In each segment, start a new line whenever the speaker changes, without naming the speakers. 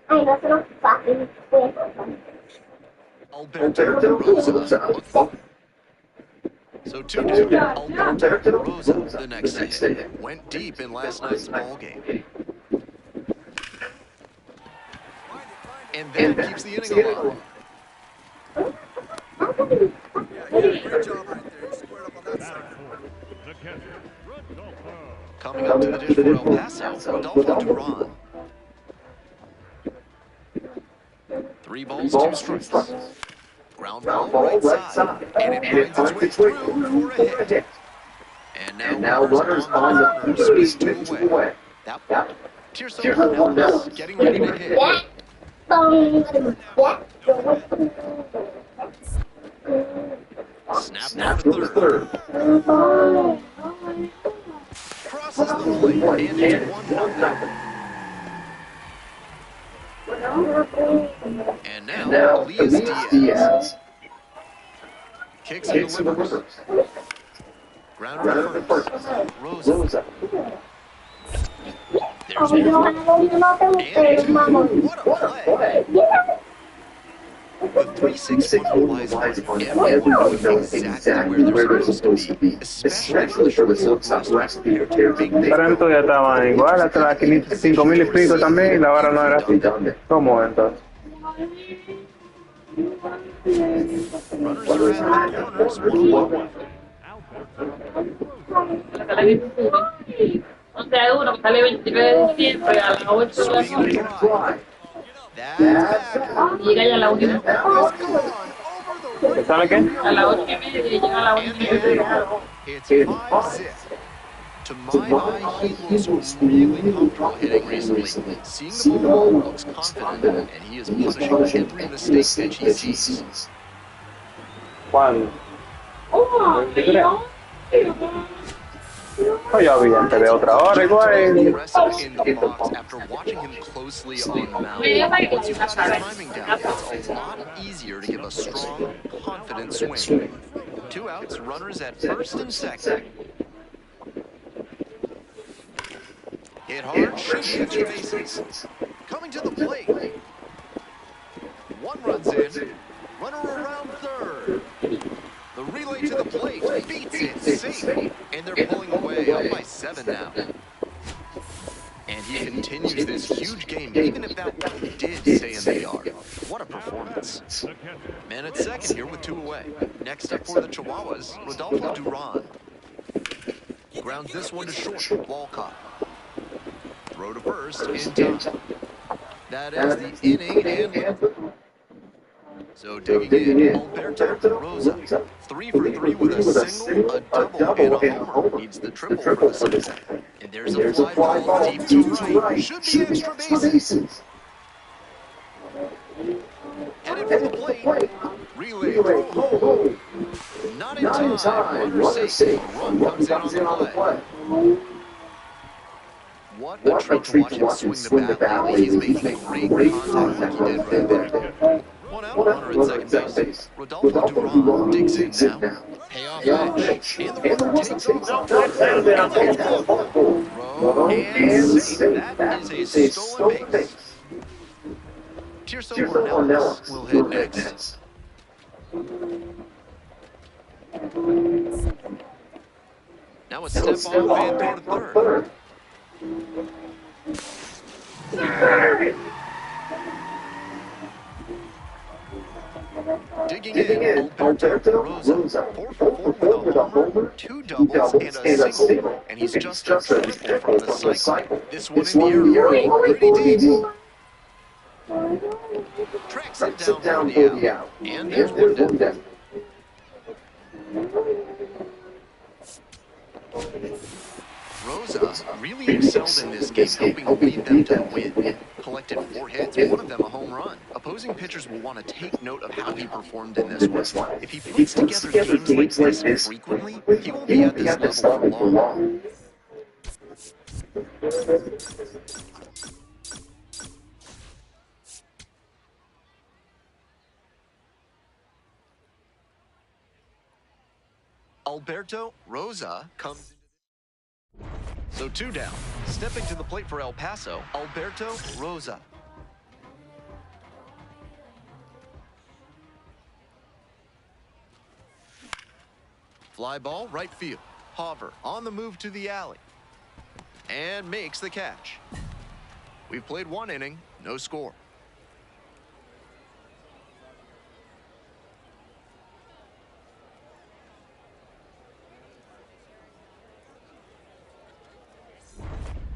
Ay, no se lo fácil.
Alberto Rosa. So 2-2, Alberto Rosa, the next to hit, went deep in last night's ball game. And that keeps the inning alive.
Great job right there. You squared up on that side.
Coming up to the dish for El Paso, Rodolfo Duran. 3 balls, 2 strikes. Ground ball right side, and it finds its way through for a hit. And now runners on the first base, 2 away. That Tirso Hernandez getting ready to hit. Snap down to third. Crosses the plate, and it's 1-0. And now, Elias Diaz kicks and delivers. Grounder to first. Rosa. There's one. And 2. What a play. The 3-6-1 lies on everyone knowing exactly where they're supposed to be, especially for the shortstop big
Pero entonces ya estaban igual, hasta las 5.000 y pico también, y la vara no era así. ¿Cómo entonces?
Runners are at the corners, 1-1.
O sea, uno que sale 23 de diciembre a las 8 de la noche. Llega ya a la 1.
¿Sabe qué?
A las 8:30 y llega a la 1:30.
It's 5-6. To my eye, he looks really comfortable hitting recently. Seeing the ball looks confident, and he is punishing every mistake that he sees.
¿Cuándo? Oh, ya vi antes de otra hora igual.
Aggressive in the box after watching him closely on the mound. Once you have the timing down, it's a lot easier to give a strong, confident swing. 2 outs, runners at first and second. Hit hard, shooting extra bases. Coming to the plate. 1 runs in, runner around third. The relay to the plate beats it safe, and they're pulling away up by 7 now. And he continues this huge game, even if that one did stay in the yard. What a performance. Man at second here with 2 away. Next up for the Chihuahuas, Rodolfo Duran. Grounds this one to short, ball caught. Throw to first, in time. That ends the inning and... So digging in, Alberto Rosa. 3 for 3 with a single, a double, and a homer. Needs the triple for the season. And there's a fly ball deep to right. Should be extra bases. Headed for the plate. Relay throw home. Not in time. Runner safe. Run comes in on the play. What a treat to watch him swing the bat lately. He's made great contact like he did right there. 1 out, runner at second base. Rodolfo Duran digs in now. Payoff pitch. And the runner takes off. Throw and save. That is a stolen base. Tirso Hernandez will hit next. Now a step on Van Dorn third. Digging in, Alberto Rosa. 4 for 4 with a homer, 2 doubles, and a single. And he's just a triple from the cycle. This one in the air, pretty deep. Tracks it down for the out. And there's one down. Rosa really excelled in this game, helping lead them to win. Collected 4 hits, one of them a home run. Opposing pitchers will want to take note of how he performed in this one. If he puts together games like this frequently, he will be at this level for long. Alberto Rosa comes into this. So 2 down. Stepping to the plate for El Paso, Alberto Rosa. Fly ball, right field. Hover on the move to the alley. And makes the catch. We've played 1 inning, no score.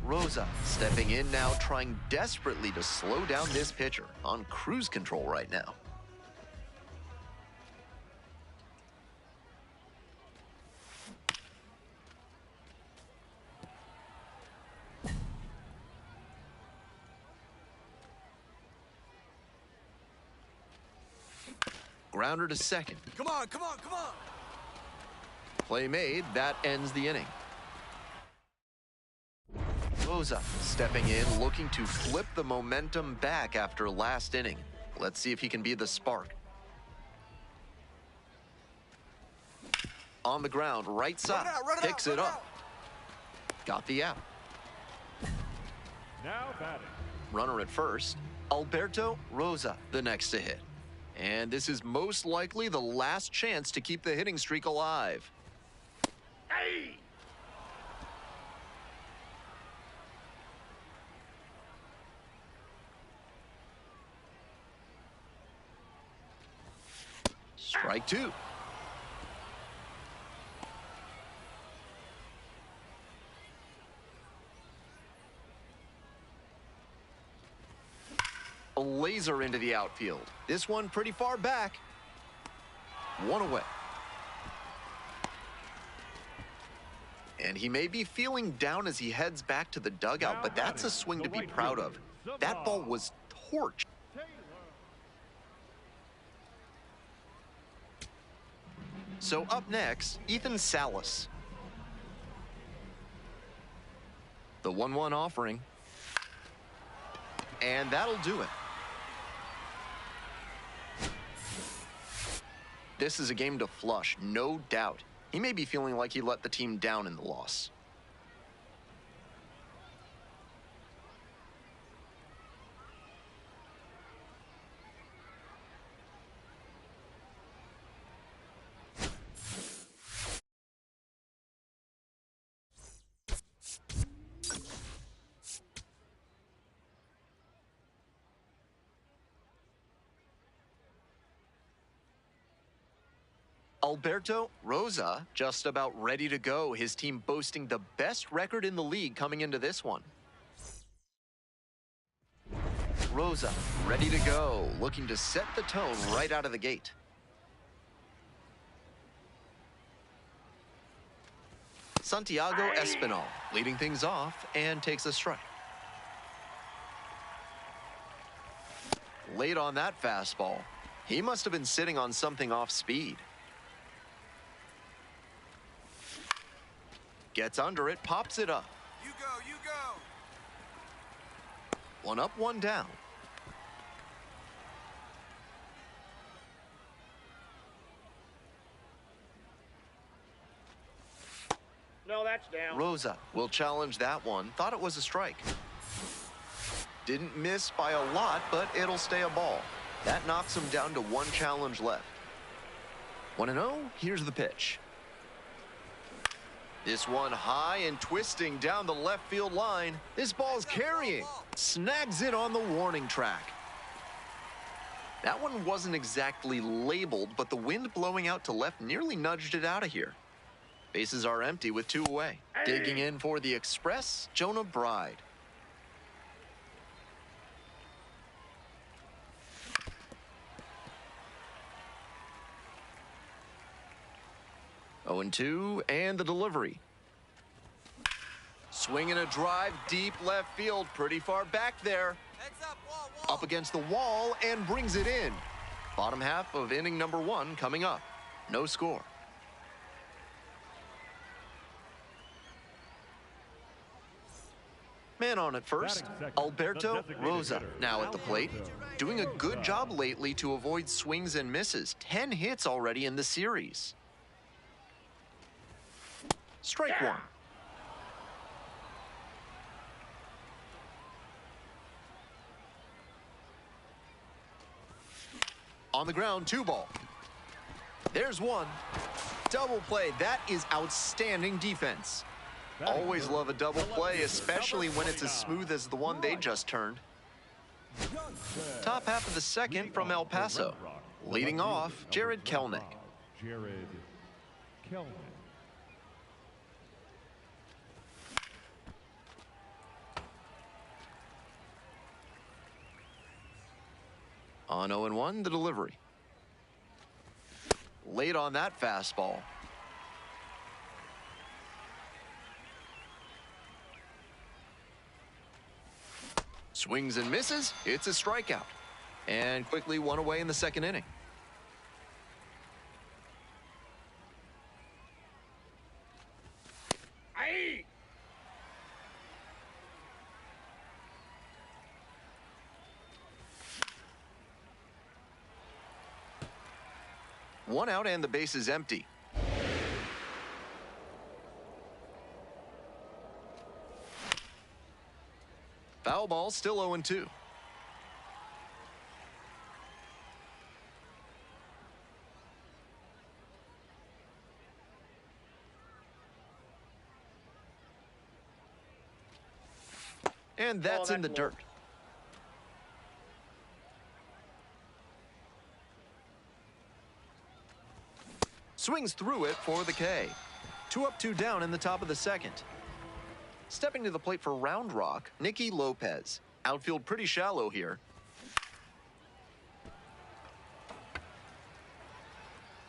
Rosa stepping in now, trying desperately to slow down this pitcher on cruise control right now. Grounder to second.
Come on, come on, come on.
Play made, that ends the inning. Rosa stepping in, looking to flip the momentum back after last inning. Let's see if he can be the spark. On the ground, right side, picks it up. Got the out.
Now batting.
Runner at first, Alberto Rosa, the next to hit. And this is most likely the last chance to keep the hitting streak alive.
Hey!
Strike 2. A laser into the outfield. This one pretty far back. 1 away. And he may be feeling down as he heads back to the dugout, but that's a swing to be proud of. That ball was torched. So up next, Ethan Salas. The 1-1 offering. And that'll do it. This is a game to flush, no doubt. He may be feeling like he let the team down in the loss. Alberto Rosa just about ready to go. His team boasting the best record in the league coming into this one. Rosa ready to go, looking to set the tone right out of the gate. Santiago Espinal leading things off and takes a strike. Late on that fastball. He must have been sitting on something off speed. Gets under it, pops it up.
You go, you go.
1 up, 1 down.
No, that's down.
Rosa will challenge that one. Thought it was a strike. Didn't miss by a lot, but it'll stay a ball. That knocks him down to 1 challenge left. 1-0, here's the pitch. This one high and twisting down the left field line. This ball's carrying. Snags it on the warning track. That one wasn't exactly labeled, but the wind blowing out to left nearly nudged it out of here. Bases are empty with 2 away. Digging in for the Express, Jonah Bride. Oh, 0-2, and the delivery. Swinging a drive, deep left field, pretty far back there.
Heads up, wall, wall.
Up against the wall and brings it in. Bottom half of inning number 1 coming up. No score. Man on at first, Alberto Rosa now at the plate. Doing a good job lately to avoid swings and misses. 10 hits already in the series. Strike one. On the ground, 2-ball. There's one. Double play. That is outstanding defense. Always love a double play, especially when it's as smooth as the one they just turned. Top half of the second from El Paso. Leading off, Jared Kelnick.
Jared Kelnick.
On 0-1, the delivery. Late on that fastball. Swings and misses. It's a strikeout. And quickly one away in the second inning.
Hey!
One out and the base is empty. Foul ball, still 0-2. And that's in the dirt. Swings through it for the K. 2 up, 2 down in the top of the second. Stepping to the plate for Round Rock, Nicky Lopez. Outfield pretty shallow here.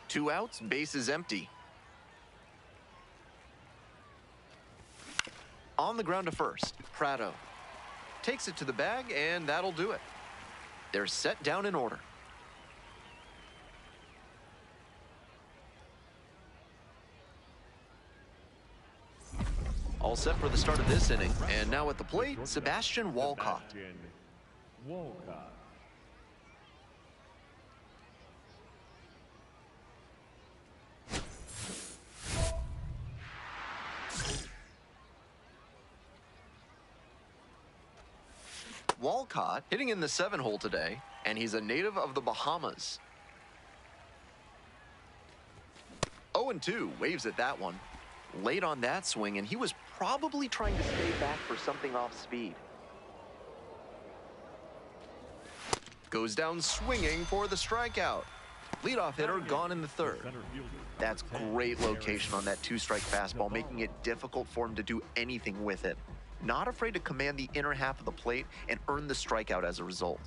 Two outs, base is empty. On the ground to first, Prado. Takes it to the bag, and that'll do it. They're set down in order. All set for the start of this inning. And now at the plate, Sebastian Walcott.
Sebastian Walcott.
Walcott hitting in the 7-hole today, and he's a native of the Bahamas. 0-2, waves at that one. Late on that swing, and he was probably trying to stay back for something off speed. Goes down swinging for the strikeout. Leadoff hitter gone in the third. That's great location on that 2-strike fastball, making it difficult for him to do anything with it. Not afraid to command the inner half of the plate and earn the strikeout as a result.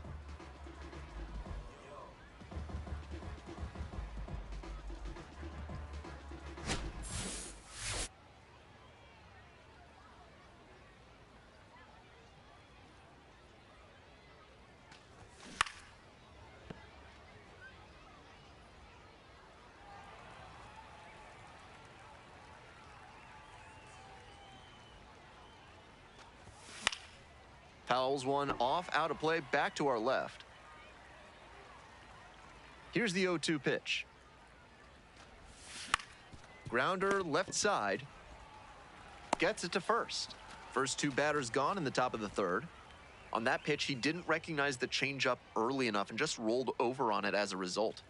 Fouls one off, out of play, back to our left. Here's the 0-2 pitch. Grounder left side. Gets it to first. First two batters gone in the top of the third. On that pitch, he didn't recognize the changeup early enough and just rolled over on it as a result.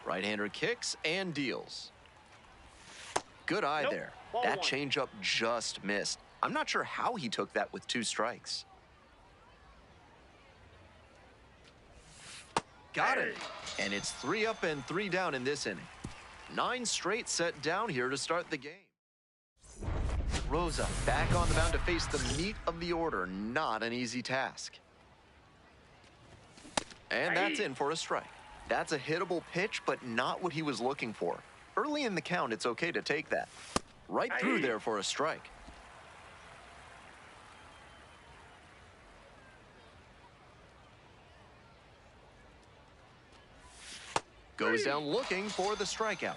Right-hander kicks and deals. Good eye there. That changeup just missed. I'm not sure how he took that with 2 strikes. Got it. And it's 3 up and 3 down in this inning. 9 straight set down here to start the game. Rosa back on the mound to face the meat of the order. Not an easy task. And that's in for a strike. That's a hittable pitch, but not what he was looking for. Early in the count, it's okay to take that. Right through there for a strike. Goes down looking for the strikeout.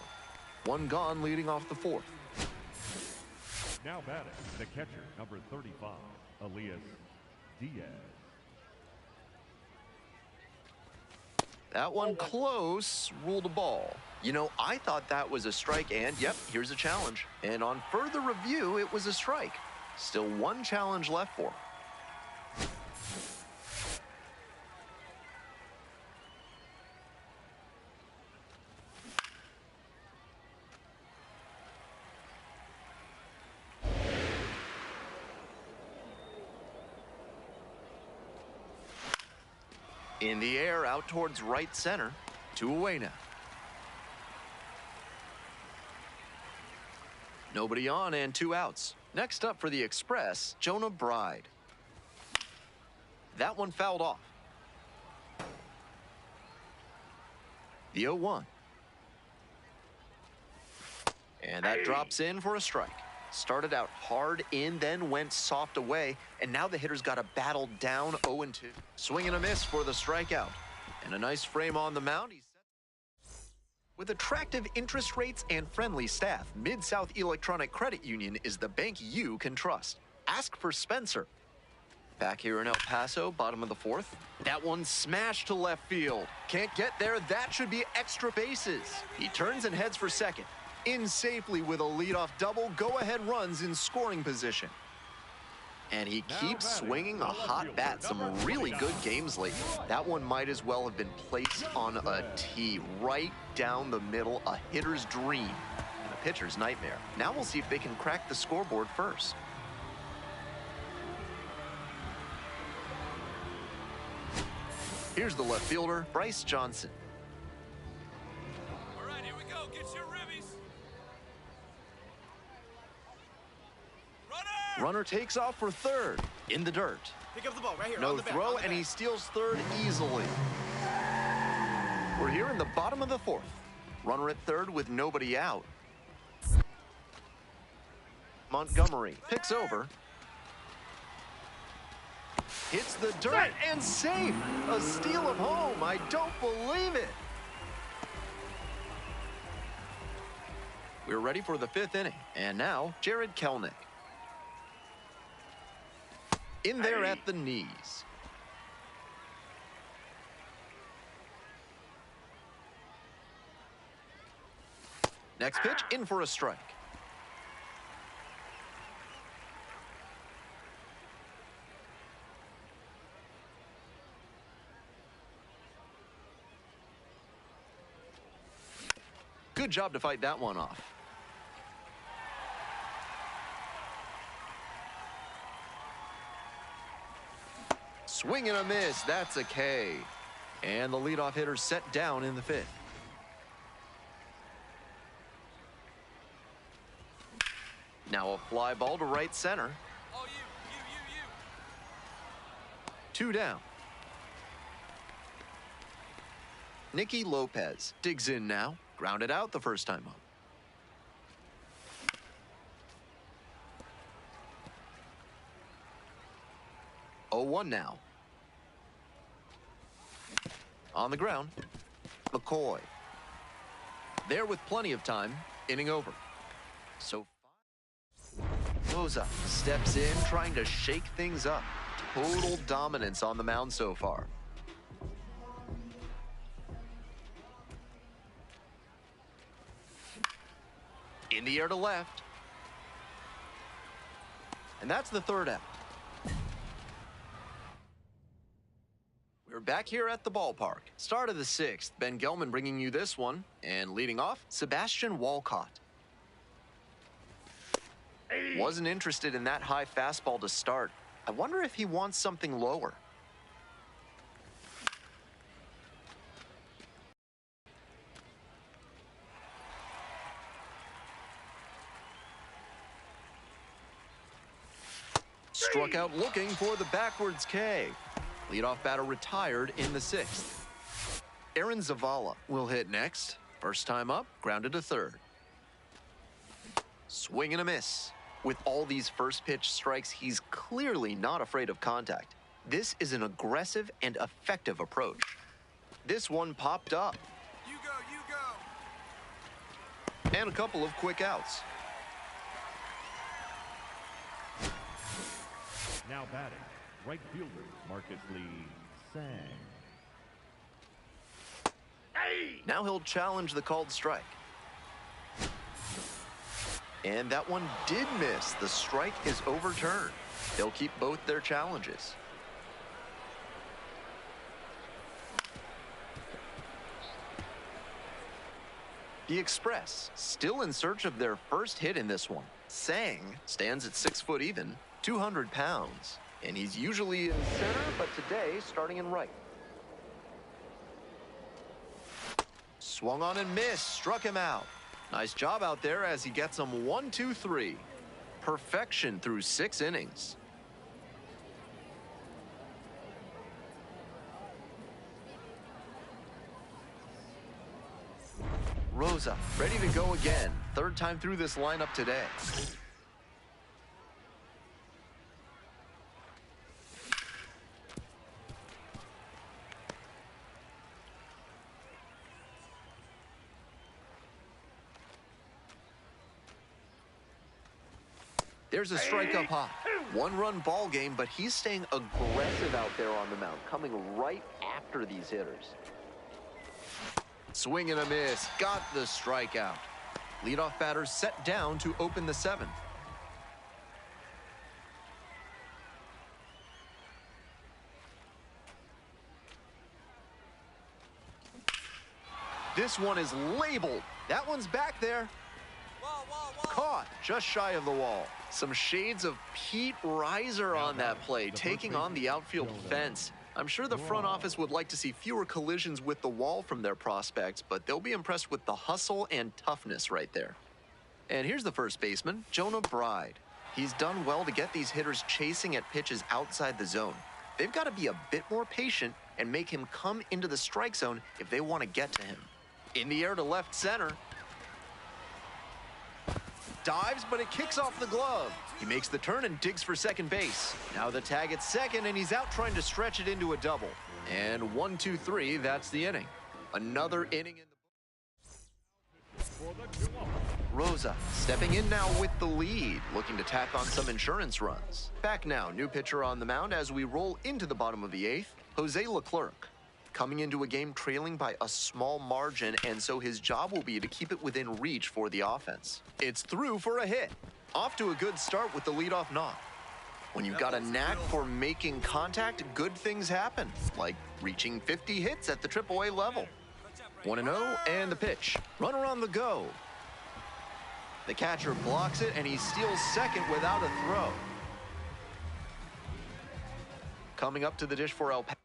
One gone leading off the fourth.
Now batting, the catcher, number 35, Elias Diaz.
That one close, ruled a ball. You know, I thought that was a strike, and yep, here's a challenge. And on further review, it was a strike. Still one challenge left for him. In the air, out towards right center. 2 away now. Nobody on and 2 outs. Next up for the Express, Jonah Bride. That one fouled off. The 0-1. And that drops in for a strike. Started out hard in, then went soft away, and now the hitter's got to battle down 0-2. Swing and a miss for the strikeout. And a nice frame on the mound. He's set. With attractive interest rates and friendly staff, Mid-South Electronic Credit Union is the bank you can trust. Ask for Spencer. Back here in El Paso, bottom of the 4th. That one smashed to left field. Can't get there. That should be extra bases. He turns and heads for second. In safely with a leadoff double, go-ahead runs in scoring position. And he keeps swinging a hot bat. Some really good games lately. That one might as well have been placed on a tee right down the middle, a hitter's dream and a pitcher's nightmare. Now we'll see if they can crack the scoreboard first. Here's the left fielder, Bryce Johnson.
All right, here we go. Get your ribbies.
Runner takes off for third, in the dirt.
Pick up the ball right here.
No throw, and he steals third easily. We're here in the bottom of the 4th. Runner at third with nobody out. Montgomery picks over. Hits the dirt and safe. A steal of home. I don't believe it. We're ready for the 5th inning. And now, Jared Kelnick. In there at the knees. Next pitch, in for a strike. Good job to fight that one off. Swing and a miss. That's a K. And the leadoff hitter set down in the 5th. Now a fly ball to right center.
Oh, you.
2 down. Nicky Lopez digs in now. Grounded out the first time up. Oh, 1 now. On the ground, McCoy. There with plenty of time, inning over. So Loza steps in, trying to shake things up. Total dominance on the mound so far. In the air to left. And that's the 3rd out. We're back here at the ballpark. Start of the 6th. Ben Gelman bringing you this one. And leading off, Sebastian Walcott. Wasn't interested in that high fastball to start. I wonder if he wants something lower. Struck out looking for the backwards K. Leadoff batter retired in the 6th. Aaron Zavala will hit next. First time up, grounded to third. Swing and a miss. With all these first pitch strikes, he's clearly not afraid of contact. This is an aggressive and effective approach. This one popped up.
You go.
And a couple of quick outs.
Now batting, right fielder Marcus Lee Sang.
Now he'll challenge the called strike. And that one did miss. The strike is overturned. They'll keep both their challenges. The Express still in search of their first hit in this one. Sang stands at 6 foot even, 200 pounds. And he's usually in center, but today starting in right. Swung on and missed, struck him out. Nice job out there as he gets him 1, 2, 3. Perfection through 6 innings. Rosa, ready to go again. Third time through this lineup today. There's a strike up high. 1-run ball game, but he's staying aggressive out there on the mound, coming right after these hitters. Swing and a miss, got the strikeout. Leadoff batter set down to open the 7th. This one is labeled. That one's back there. Caught just shy of the wall. Some shades of Pete Reiser on that play, taking on the outfield fence. I'm sure the front office would like to see fewer collisions with the wall from their prospects, but they'll be impressed with the hustle and toughness right there. And here's the first baseman, Jonah Bride. He's done well to get these hitters chasing at pitches outside the zone. They've got to be a bit more patient and make him come into the strike zone if they want to get to him. In the air to left center. Dives, but it kicks off the glove. He makes the turn and digs for second base. Now the tag at second, and he's out trying to stretch it into a double. And 1, 2, 3, that's the inning. Another inning in the... Rosa stepping in now with the lead, looking to tack on some insurance runs. Back now, new pitcher on the mound as we roll into the bottom of the 8th, Jose Leclerc. Coming into a game trailing by a small margin, and so his job will be to keep it within reach for the offense. It's through for a hit. Off to a good start with the leadoff knock. When you've got a knack for making contact, good things happen, like reaching 50 hits at the AAA level. 1-0, and the pitch. Runner on the go. The catcher blocks it, and he steals second without a throw. Coming up to the dish for El Paso.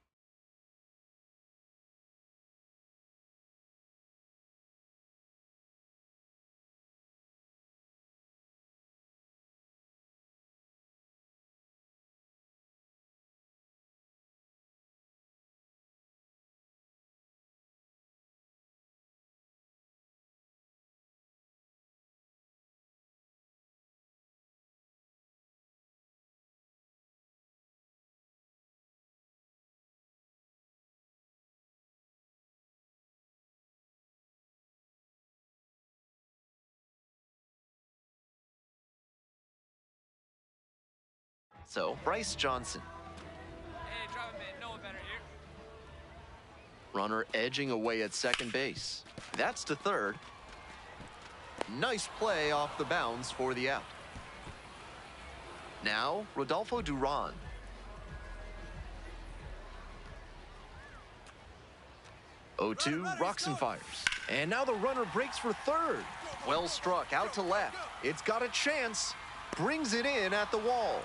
So, Bryce Johnson.
Hey, drop him in. No one better here.
Runner edging away at second base. That's to third. Nice play off the bounds for the out. Now, Rodolfo Duran. Oh, 2, rocks and fires. And now the runner breaks for third. Well struck, out to left. It's got a chance. Brings it in at the wall.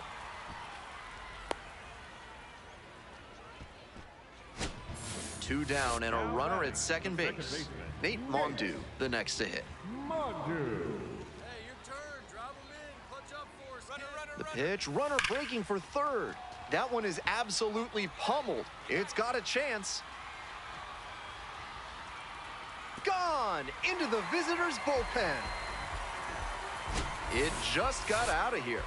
Two down and a runner at second base. Nate Mondu, the next to hit.
Hey, your turn. Drop him in. Clutch up for us.
The pitch, runner breaking for third. That one is absolutely pummeled. It's got a chance. Gone into the visitors' bullpen. It just got out of here.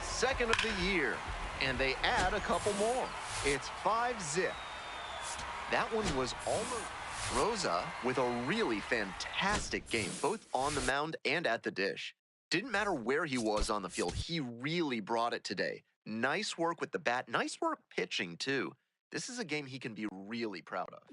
Second of the year, and they add a couple more. It's 5-zip. That one was almost... Rosa with a really fantastic game, both on the mound and at the dish. Didn't matter where he was on the field, he really brought it today. Nice work with the bat. Nice work pitching, too. This is a game he can be really proud of.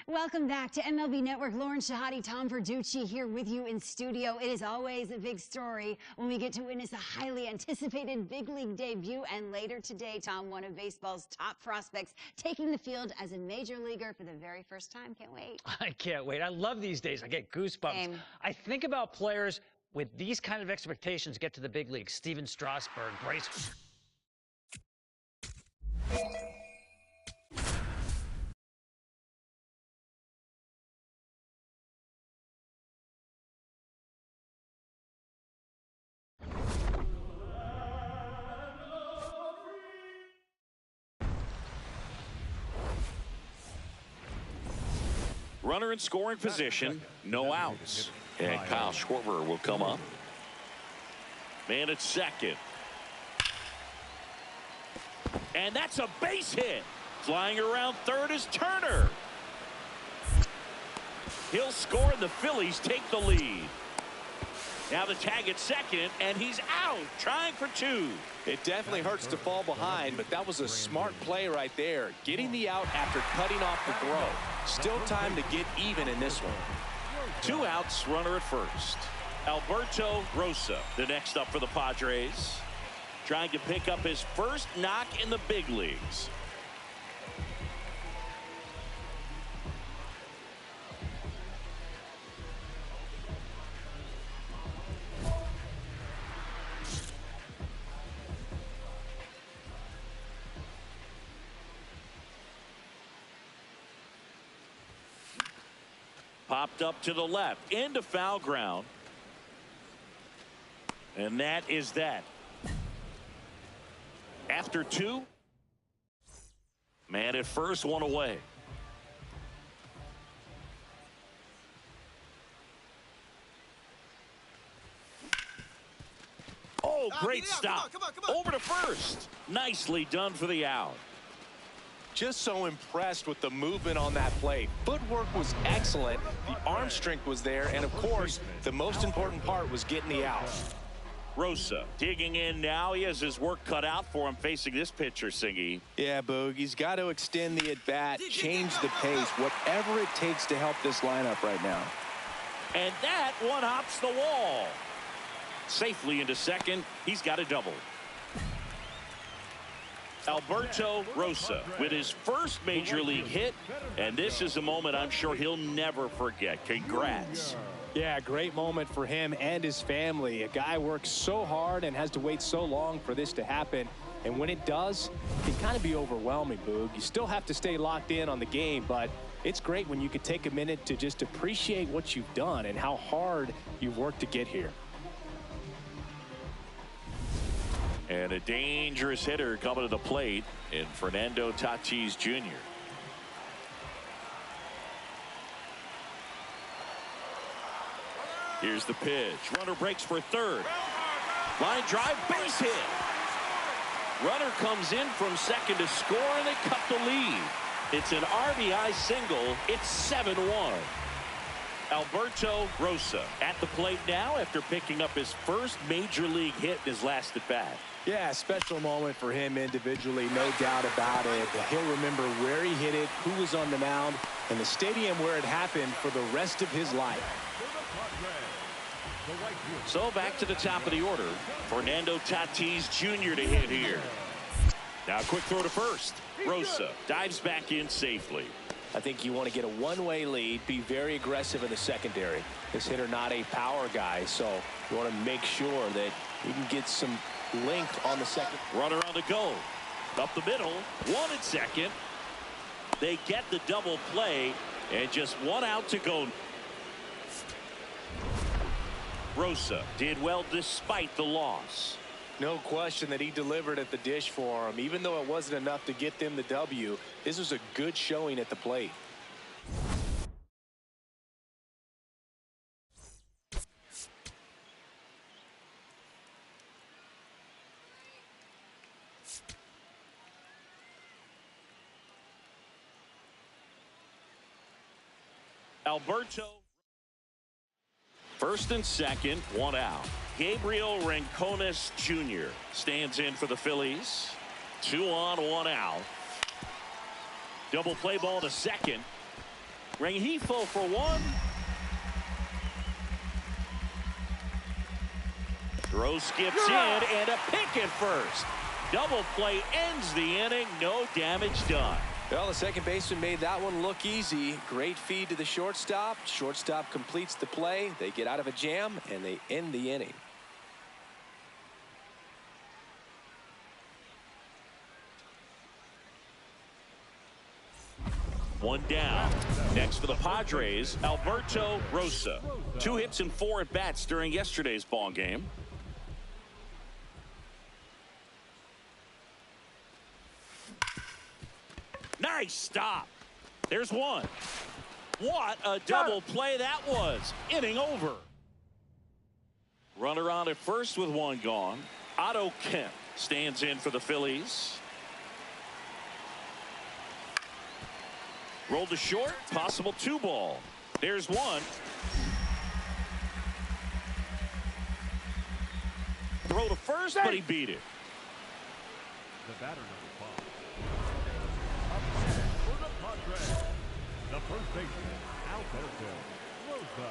Welcome back to MLB Network. Lauren Shahadi, Tom Verducci here with you in studio. It is always a big story when we get to witness a highly anticipated big league debut. And later today, Tom, one of baseball's top prospects, taking the field as a major leaguer for the very first time. Can't wait.
I can't wait. I love these days. I get goosebumps.
Same.
I think about players with these kind of expectations get to the big leagues. Steven Strasburg, Bryce.
Runner in scoring position, no outs. And Kyle Schwarber will come up. Man at second. And that's a base hit. Flying around third is Turner. He'll score and the Phillies take the lead. Now the tag at second, and he's out, trying for two.
It definitely hurts to fall behind, but that was a smart play right there. Getting the out after cutting off the throw. Still time to get even in this one.
2 outs, runner at first. Alberto Rosa, the next up for the Padres. Trying to pick up his first knock in the big leagues. Popped up to the left, into foul ground. And that is that. After 2, man at first, 1 away. Oh, great stop.
Come on.
Over to first. Nicely done for the out.
Just so impressed with the movement on that play. Footwork was excellent. The arm strength was there. And, of course, the most important part was getting the out.
Rosa digging in now. He has his work cut out for him facing this pitcher, Singy.
Yeah, Boog. He's got to extend the at-bat, change the pace, whatever it takes to help this lineup right now.
And that one hops the wall. Safely into second. He's got a double. Alberto Rosa with his first major league hit, and this is a moment I'm sure he'll never forget. Congrats.
Yeah, great moment for him and his family. A guy works so hard and has to wait so long for this to happen. And when it does, it can kind of be overwhelming, Boog. You still have to stay locked in on the game, but it's great when you could take a minute to just appreciate what you've done and how hard you've worked to get here.
And a dangerous hitter coming to the plate in Fernando Tatis Jr. Here's the pitch. Runner breaks for third. Line drive, base hit. Runner comes in from second to score, and they cut the lead. It's an RBI single. It's 7-1. Alberto Rosa at the plate now after picking up his first major league hit in his last at bat.
Yeah, special moment for him individually, no doubt about it. He'll remember where he hit it, who was on the mound, and the stadium where it happened for the rest of his life.
So back to the top of the order. Fernando Tatis Jr. to hit here. Now a quick throw to first. Rosa dives back in safely.
I think you want to get a one-way lead, be very aggressive in the secondary. This hitter not a power guy, so you want to make sure that you can get some length on the second.
Runner on the go. Up the middle. One at second. They get the double play, and just one out to go. Rosa did well despite the loss.
No question that he delivered at the dish for him. Even though it wasn't enough to get them the W, this was a good showing at the plate.
Alberto. First and second, one out. Gabriel Rincones Jr. stands in for the Phillies. 2 on, 1 out. Double play ball to second. Rengifo for one. Throw skips in and a pick at first. Double play ends the inning. No damage done.
Well, the second baseman made that one look easy. Great feed to the shortstop. Shortstop completes the play. They get out of a jam, and they end the inning.
One down. Next for the Padres, Alberto Rosa. 2 hits and 4 at bats during yesterday's ball game. Nice stop. There's one. What a double play that was. Inning over. Runner on at first with 1 gone. Otto Kemp stands in for the Phillies. Rolled to short. Possible 2 ball. There's one. Throw to first, but he beat it.
The batter number 5. For the Padres, the first baseman, Alberto Rosa.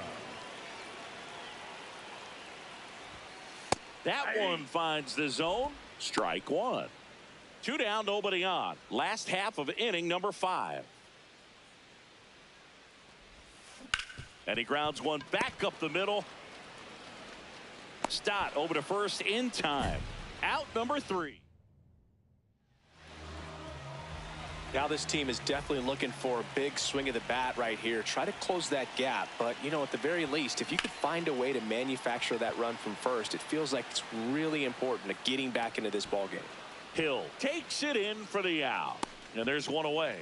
That one finds the zone. Strike 1. 2 down, nobody on. Last half of inning number 5. And he grounds one back up the middle. Stott over to first in time. Out number 3.
Now this team is definitely looking for a big swing of the bat right here. Try to close that gap. But, you know, at the very least, if you could find a way to manufacture that run from first, it feels like it's really important to getting back into this ball game.
Hill takes it in for the out. And there's one away.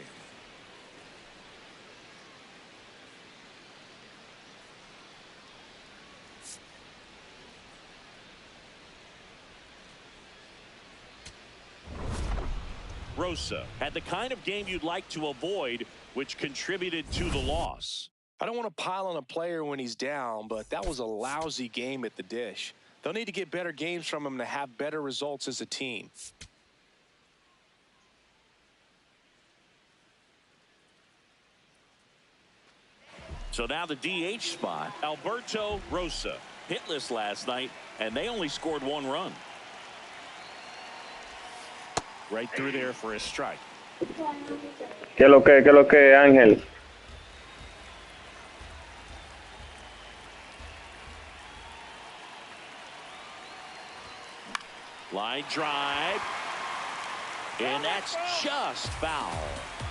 Rosa had the kind of game you'd like to avoid, which contributed to the loss.
I don't want to pile on a player when he's down, but that was a lousy game at the dish. They'll need to get better games from him to have better results as a team.
So now the DH spot, Alberto Rosa. Hitless last night, and they only scored 1 run. Right through there for a strike.
¿Qué es lo que, Ángel?
Line drive. And that's just foul.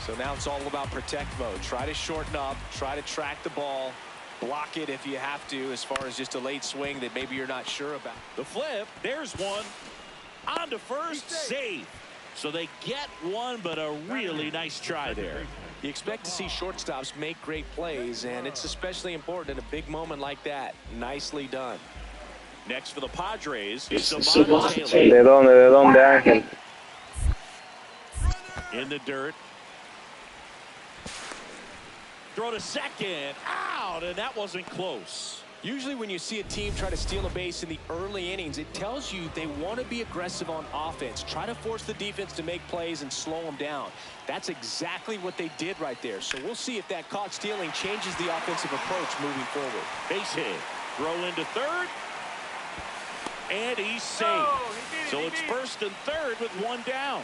So now it's all about protect mode. Try to shorten up, try to track the ball, block it if you have to, as far as just a late swing that maybe you're not sure about.
The flip, there's one. On to first, save. So they get one, but a really nice try there.
You expect to see shortstops make great plays, and it's especially important in a big moment like that. Nicely done.
Next for the Padres,
¿De
Taylor.
dónde, Ángel?
In the dirt. Throw to second. Out, and that wasn't close.
Usually when you see a team try to steal a base in the early innings, it tells you they want to be aggressive on offense. Try to force the defense to make plays and slow them down. That's exactly what they did right there. So we'll see if that caught stealing changes the offensive approach moving forward.
Base hit. Throw into third. And he's safe. So it's first and third with one down.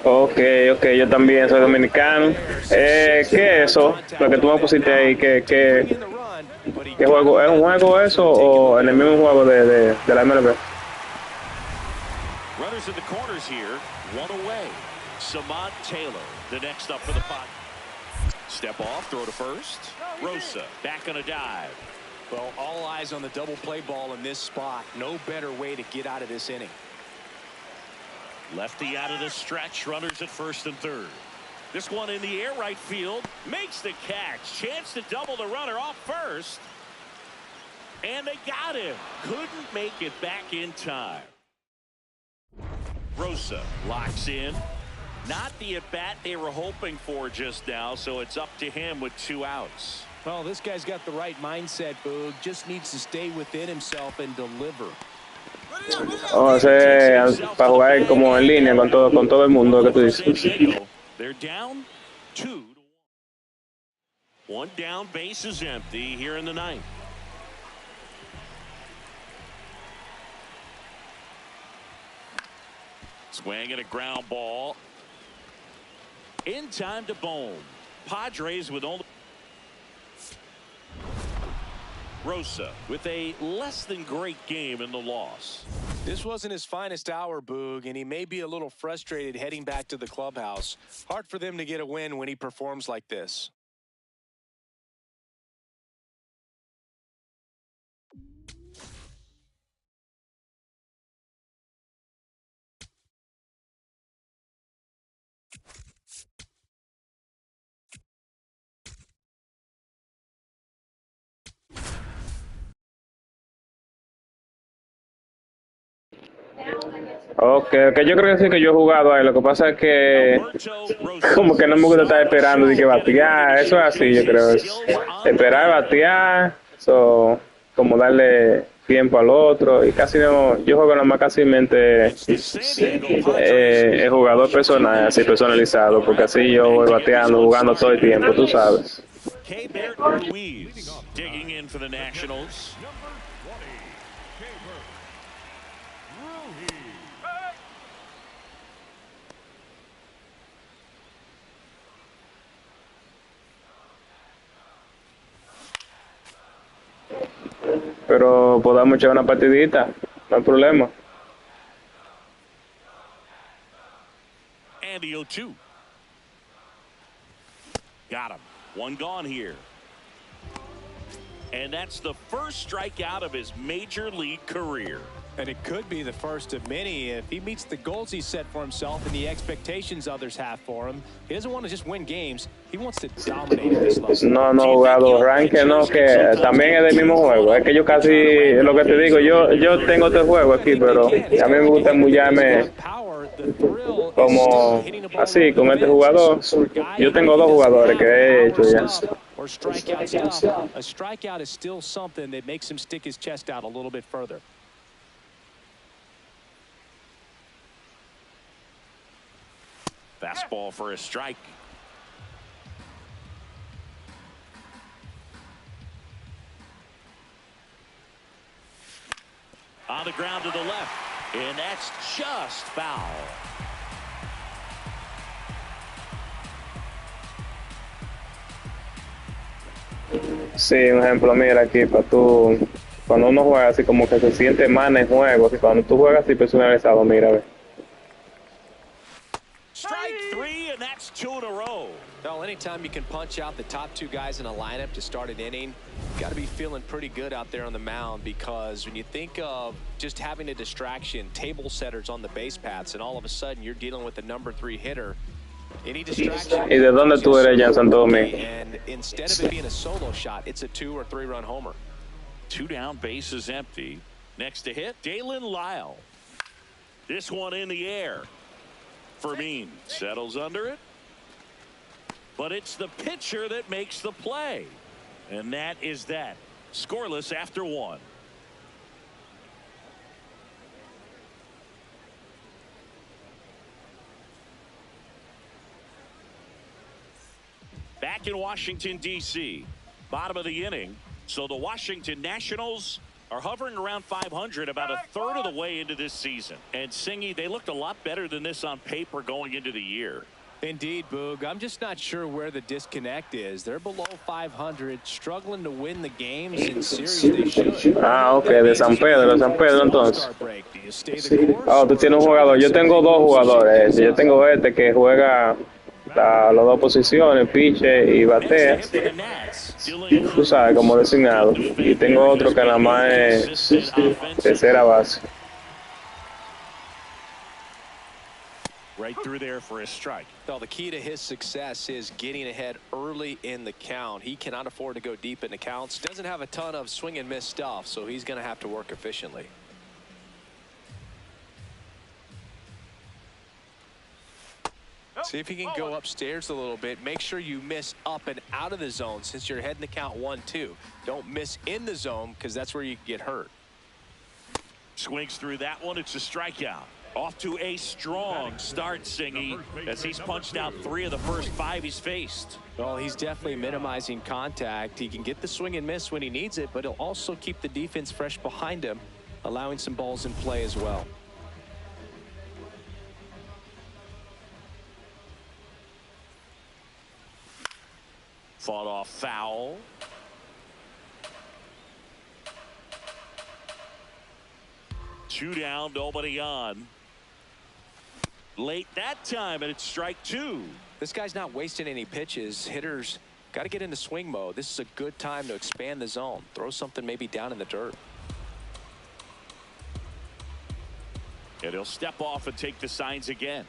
Okay, yo también soy dominicano. ¿Qué es eso? Lo que tú me pusiste ahí, ¿qué juego? ¿Es un juego eso o en el mismo juego de la MLB?
Runners in the corners here, one away. Taylor, the next up for the pot. Step off, throw to first. Rosa, back on a dive.
Well, all eyes on the double play ball in this spot. No better way to get out of this inning.
Lefty out of the stretch, runners at first and third. This one in the air right field, makes the catch. Chance to double the runner off first. And they got him. Couldn't make it back in time. Rosa locks in. Not the at-bat they were hoping for just now, so it's up to him with 2 outs.
Well, this guy's got the right mindset, Boog. Just needs to stay within himself and deliver.
O sea, para jugar como en línea con todo el mundo que tú dices.
They're down 2-1. One down, base is empty here in the ninth. Swing and a ground ball. In time to Bone. Padres with only Rosa with a less than great game in the loss.
This wasn't his finest hour, Boog, and he may be a little frustrated heading back to the clubhouse. Hard for them to get a win when he performs like this.
Okay, yo creo que sí que yo he jugado ahí. Lo que pasa es que como que no me gusta estar esperando de que batear. Eso es así, yo creo. Esperar, batear, como darle tiempo al otro. Y casi no, yo juego nomás casi mente el jugador personal, así personalizado, porque así yo voy bateando, jugando todo el tiempo, tú sabes.
Digging in for the Nationals.
Pero podamos echar una partidita, no hay problema.
And the 0-2. Got him. One gone here. And that's the first strikeout of his major league career.
And it could be the first of many if he meets the goals he set for himself and the expectations others have for him. He doesn't want to just win games. He wants to dominate at this level.
No, jugado ranque, no, que también es del mismo juego. Es que yo casi, lo que te digo, yo tengo otro juego aquí, pero a mí me gusta mullarme como así, con este jugador. Yo tengo 2 jugadores que he hecho ya.
Or strikeouts out. A strikeout is still something that makes him stick his chest out a little bit further.
Fastball for a strike. On the ground to the left, and that's just foul.
Sí, un ejemplo, mira aquí, para tú, cuando uno juega así como que se siente más en el juego, así cuando tú juegas así personalizado, mira, ve.
Strike three, and that's 2 in a row.
Well, anytime you can punch out the top two guys in a lineup to start an inning, you got to be feeling pretty good out there on the mound, because when you think of just having a distraction, table setters on the base paths, and all of a sudden you're dealing with the number 3 hitter, any distraction.
¿Y de dónde tú eres ya en Santo Domingo?
And instead of it being a solo shot, it's a 2 or 3 run homer.
2 down, bases empty. Next to hit, Dalen Lyle. This one in the air. Fermin settles under it. But it's the pitcher that makes the play. And that is that. Scoreless after 1. Back in Washington, D.C., bottom of the inning. So the Washington Nationals are hovering around 500, about a third of the way into this season. And Singy, they looked a lot better than this on paper going into the year.
Indeed, Boog. I'm just not sure where the disconnect is. They're below 500, struggling to win the games in series they should.
Ah, ok, de San Pedro entonces. Oh, tú tienes un jugador. Yo tengo 2 jugadores. Yo tengo este que juega las 2 posiciones, pitcher y batea. Tú sabes, como designado. Y tengo otro que nada más es tercera base.
Right through there for a strike.
Well, the key to his success is getting ahead early in the count. He cannot afford to go deep in the counts. Doesn't have a ton of swing and miss stuff, so he's going to have to work efficiently. See if he can go upstairs a little bit. Make sure you miss up and out of the zone since you're heading the count 1-2. Don't miss in the zone, because that's where you get hurt.
Swings through that one. It's a strikeout. Off to a strong start, Singy, as he's punched out 3 of the first 5 he's faced.
Well, he's definitely minimizing contact. He can get the swing and miss when he needs it, but he'll also keep the defense fresh behind him, allowing some balls in play as well.
Fought off foul. Two down, nobody on. Late that time, and it's strike 2.
This guy's not wasting any pitches. Hitters got to get into swing mode. This is a good time to expand the zone. Throw something maybe down in the dirt.
And he'll step off and take the signs again.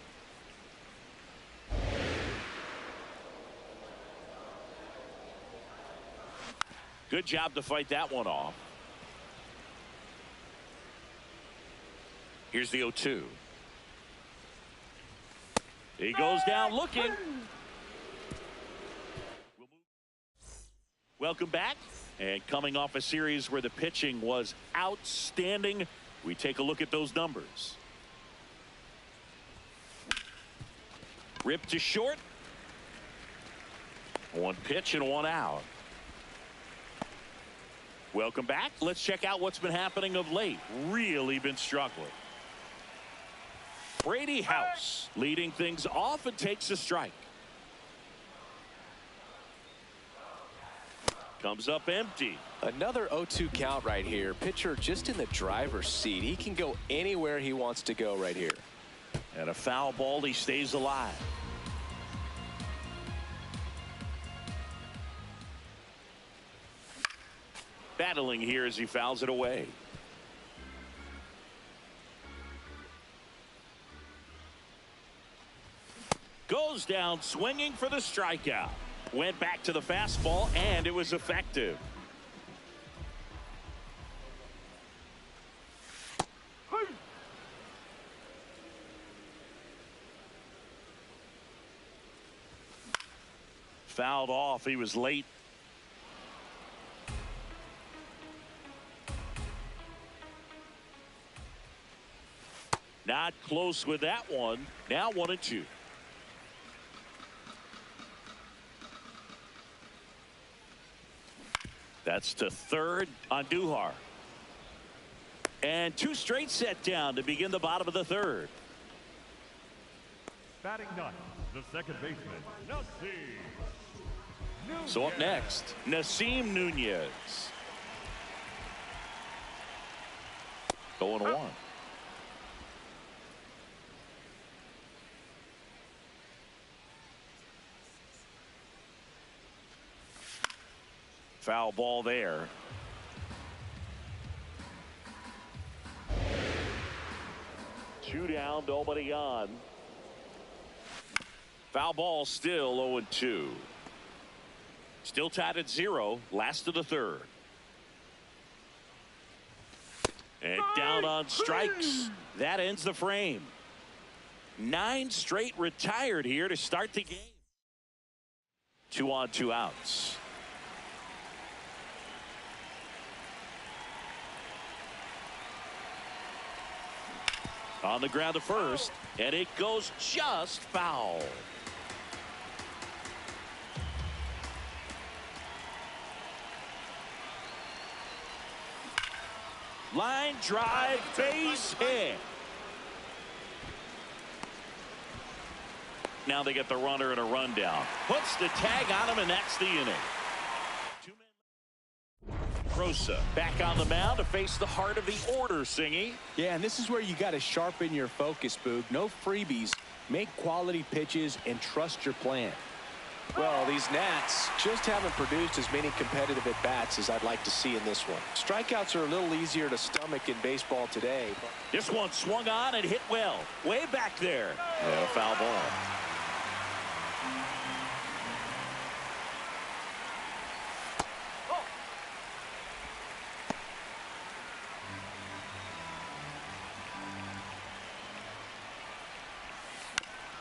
Good job to fight that one off. Here's the 0-2. He goes down looking. Welcome back. And coming off a series where the pitching was outstanding, we take a look at those numbers. Rip to short. 1 pitch and 1 out. Welcome back. Let's check out what's been happening of late. Really been struggling. Brady House leading things off and takes a strike. Comes up empty.
Another 0-2 count right here. Pitcher just in the driver's seat. He can go anywhere he wants to go right here.
And a foul ball. He stays alive. Battling here as he fouls it away. Goes down swinging for the strikeout. Went back to the fastball, and it was effective. Fouled off. He was late. Not close with that one. Now 1-2. That's to third on Duhar. And 2 straight set down to begin the bottom of the 3rd.
Batting ninth, the second baseman, Nelsie
So up next, Nasim Nunez. 0-1. Foul ball there. Two down, nobody on. Foul ball still 0-2. Still tied at 0. Last of the third. And down on strikes. That ends the frame. 9 straight retired here to start the game. 2 on, 2 outs. On the ground to first, and it goes just foul. Line drive, base hit. Now they get the runner and a rundown. Puts the tag on him, and that's the inning. Rosa back on the mound to face the heart of the order, Singy.
Yeah, and this is where you got to sharpen your focus, Boog. No freebies. Make quality pitches and trust your plan. Well, these Nats just haven't produced as many competitive at-bats as I'd like to see in this one. Strikeouts are a little easier to stomach in baseball today.
This one swung on and hit well. Way back there. Yeah, foul ball.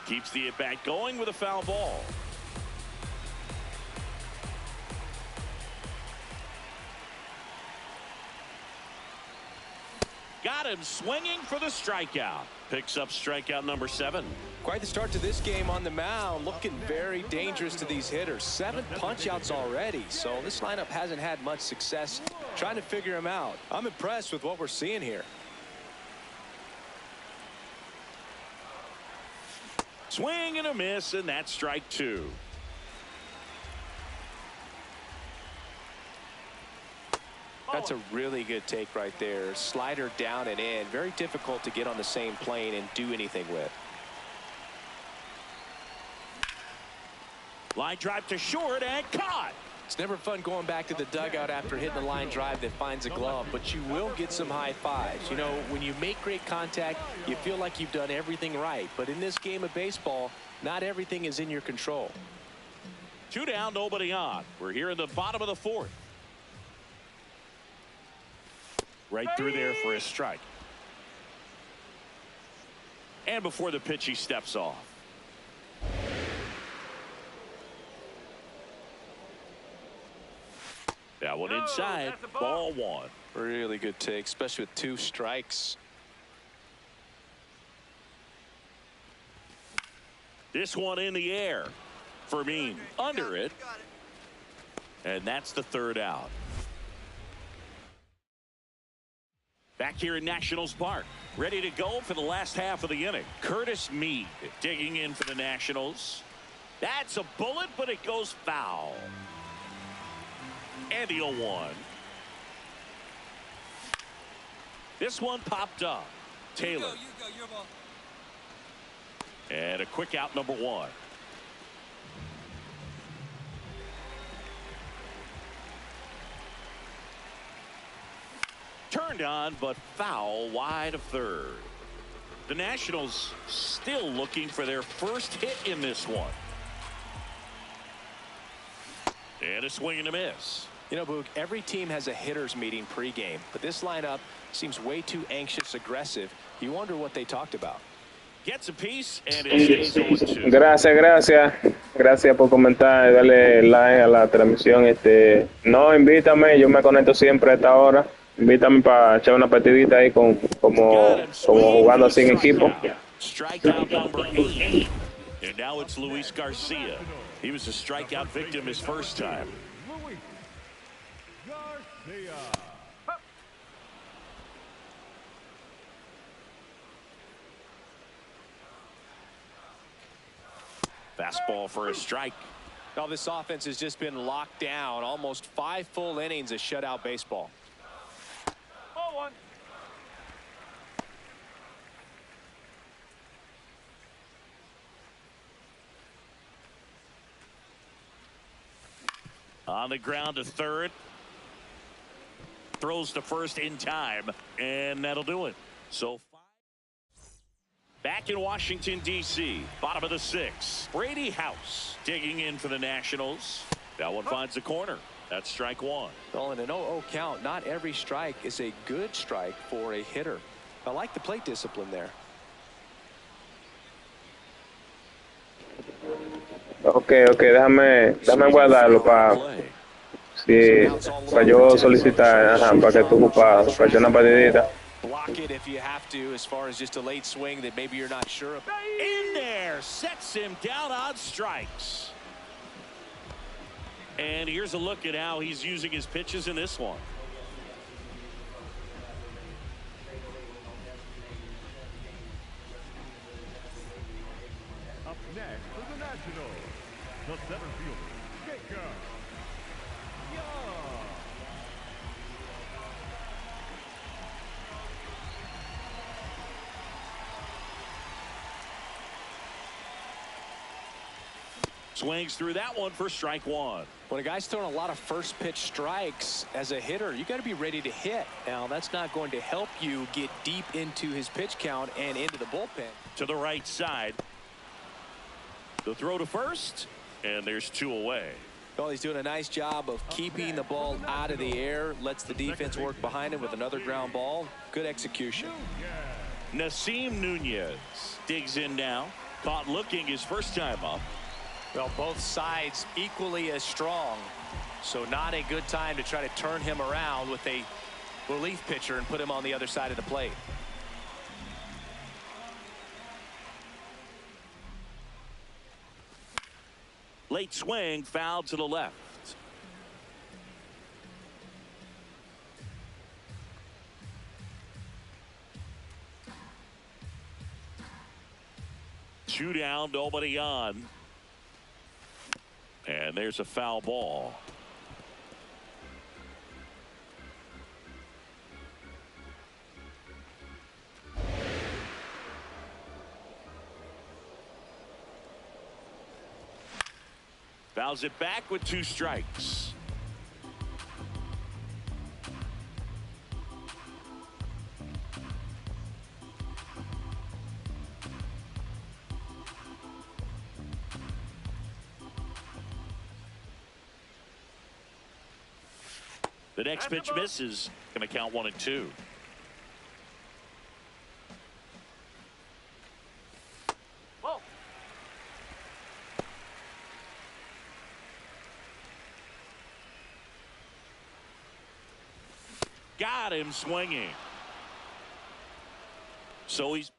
Keeps the at-bat going with a foul ball. Got him swinging for the strikeout. Picks up strikeout number 7.
Quite the start to this game on the mound. Looking very dangerous to these hitters. 7 punch-outs already. So this lineup hasn't had much success trying to figure him out. I'm impressed with what we're seeing here.
Swing and a miss, and that's strike 2.
That's a really good take right there. Slider down and in. Very difficult to get on the same plane and do anything with.
Line drive to short and caught.
It's never fun going back to the dugout after hitting a line drive that finds a glove, but you will get some high fives. You know, when you make great contact, you feel like you've done everything right. But in this game of baseball, not everything is in your control.
2 down, nobody on. We're here in the bottom of the 4th. Right through there for a strike. And before the pitch, he steps off. That one inside, ball 1.
Really good take, especially with 2 strikes.
This one in the air. Fermin under it. And that's the 3rd out. Back here in Nationals Park, ready to go for the last half of the inning. Curtis Mead digging in for the Nationals. That's a bullet, but it goes foul. And the 0-1. This one popped up. Taylor.
You go, your ball.
And a quick out, number 1. Turned on, but foul wide of 3rd. The Nationals still looking for their first hit in this one. And a swing and a miss.
You know, Boog, every team has a hitters meeting pregame, but this lineup seems way too anxious, aggressive. You wonder what they talked about.
Gets a piece and it stays 0-2.
Gracias por comentar y darle like a la transmisión. No, invítame, yo me conecto siempre a esta hora. Invítame para echar una partidita ahí como jugando así en equipo.
Strikeout number 8. And now it's Luis Garcia. He was a strikeout victim his first time. Fastball for a strike.
Well, this offense has just been locked down. Almost 5 full innings of shutout baseball.
Oh, one.
On the ground to third. Throws to first in time, and that'll do it. So back in Washington, D.C., bottom of the 6th. Brady House digging in for the Nationals. That one finds the corner. That's strike 1.
Well, in an 0-0 count, not every strike is a good strike for a hitter. I like the plate discipline there.
Okay, déjame guardarlo para yo solicitar, para que tú ocupado, para echar una partidita.
Block it if you have to, as far as just a late swing that maybe you're not sure about.
In there, sets him down on strikes. And here's a look at how he's using his pitches in this one.
Up next for the Nationals, the center fielder, Jacob.
Swings through that one for strike 1.
When a guy's throwing a lot of first pitch strikes as a hitter, you got to be ready to hit. Now, that's not going to help you get deep into his pitch count and into the bullpen.
To the right side. The throw to first, and there's 2 away.
Well, he's doing a nice job of keeping the ball out of the air, lets the defense work behind him with another ground ball. Good execution.
Nasim Nunez digs in now. Caught looking his first time up.
Well, both sides equally as strong, so not a good time to try to turn him around with a relief pitcher and put him on the other side of the plate.
Late swing, foul to the left. Two down, nobody on. And there's a foul ball. Fouls it back with 2 strikes. The next pitch misses. Going to count 1 and 2.
Whoa.
Got him swinging. So he's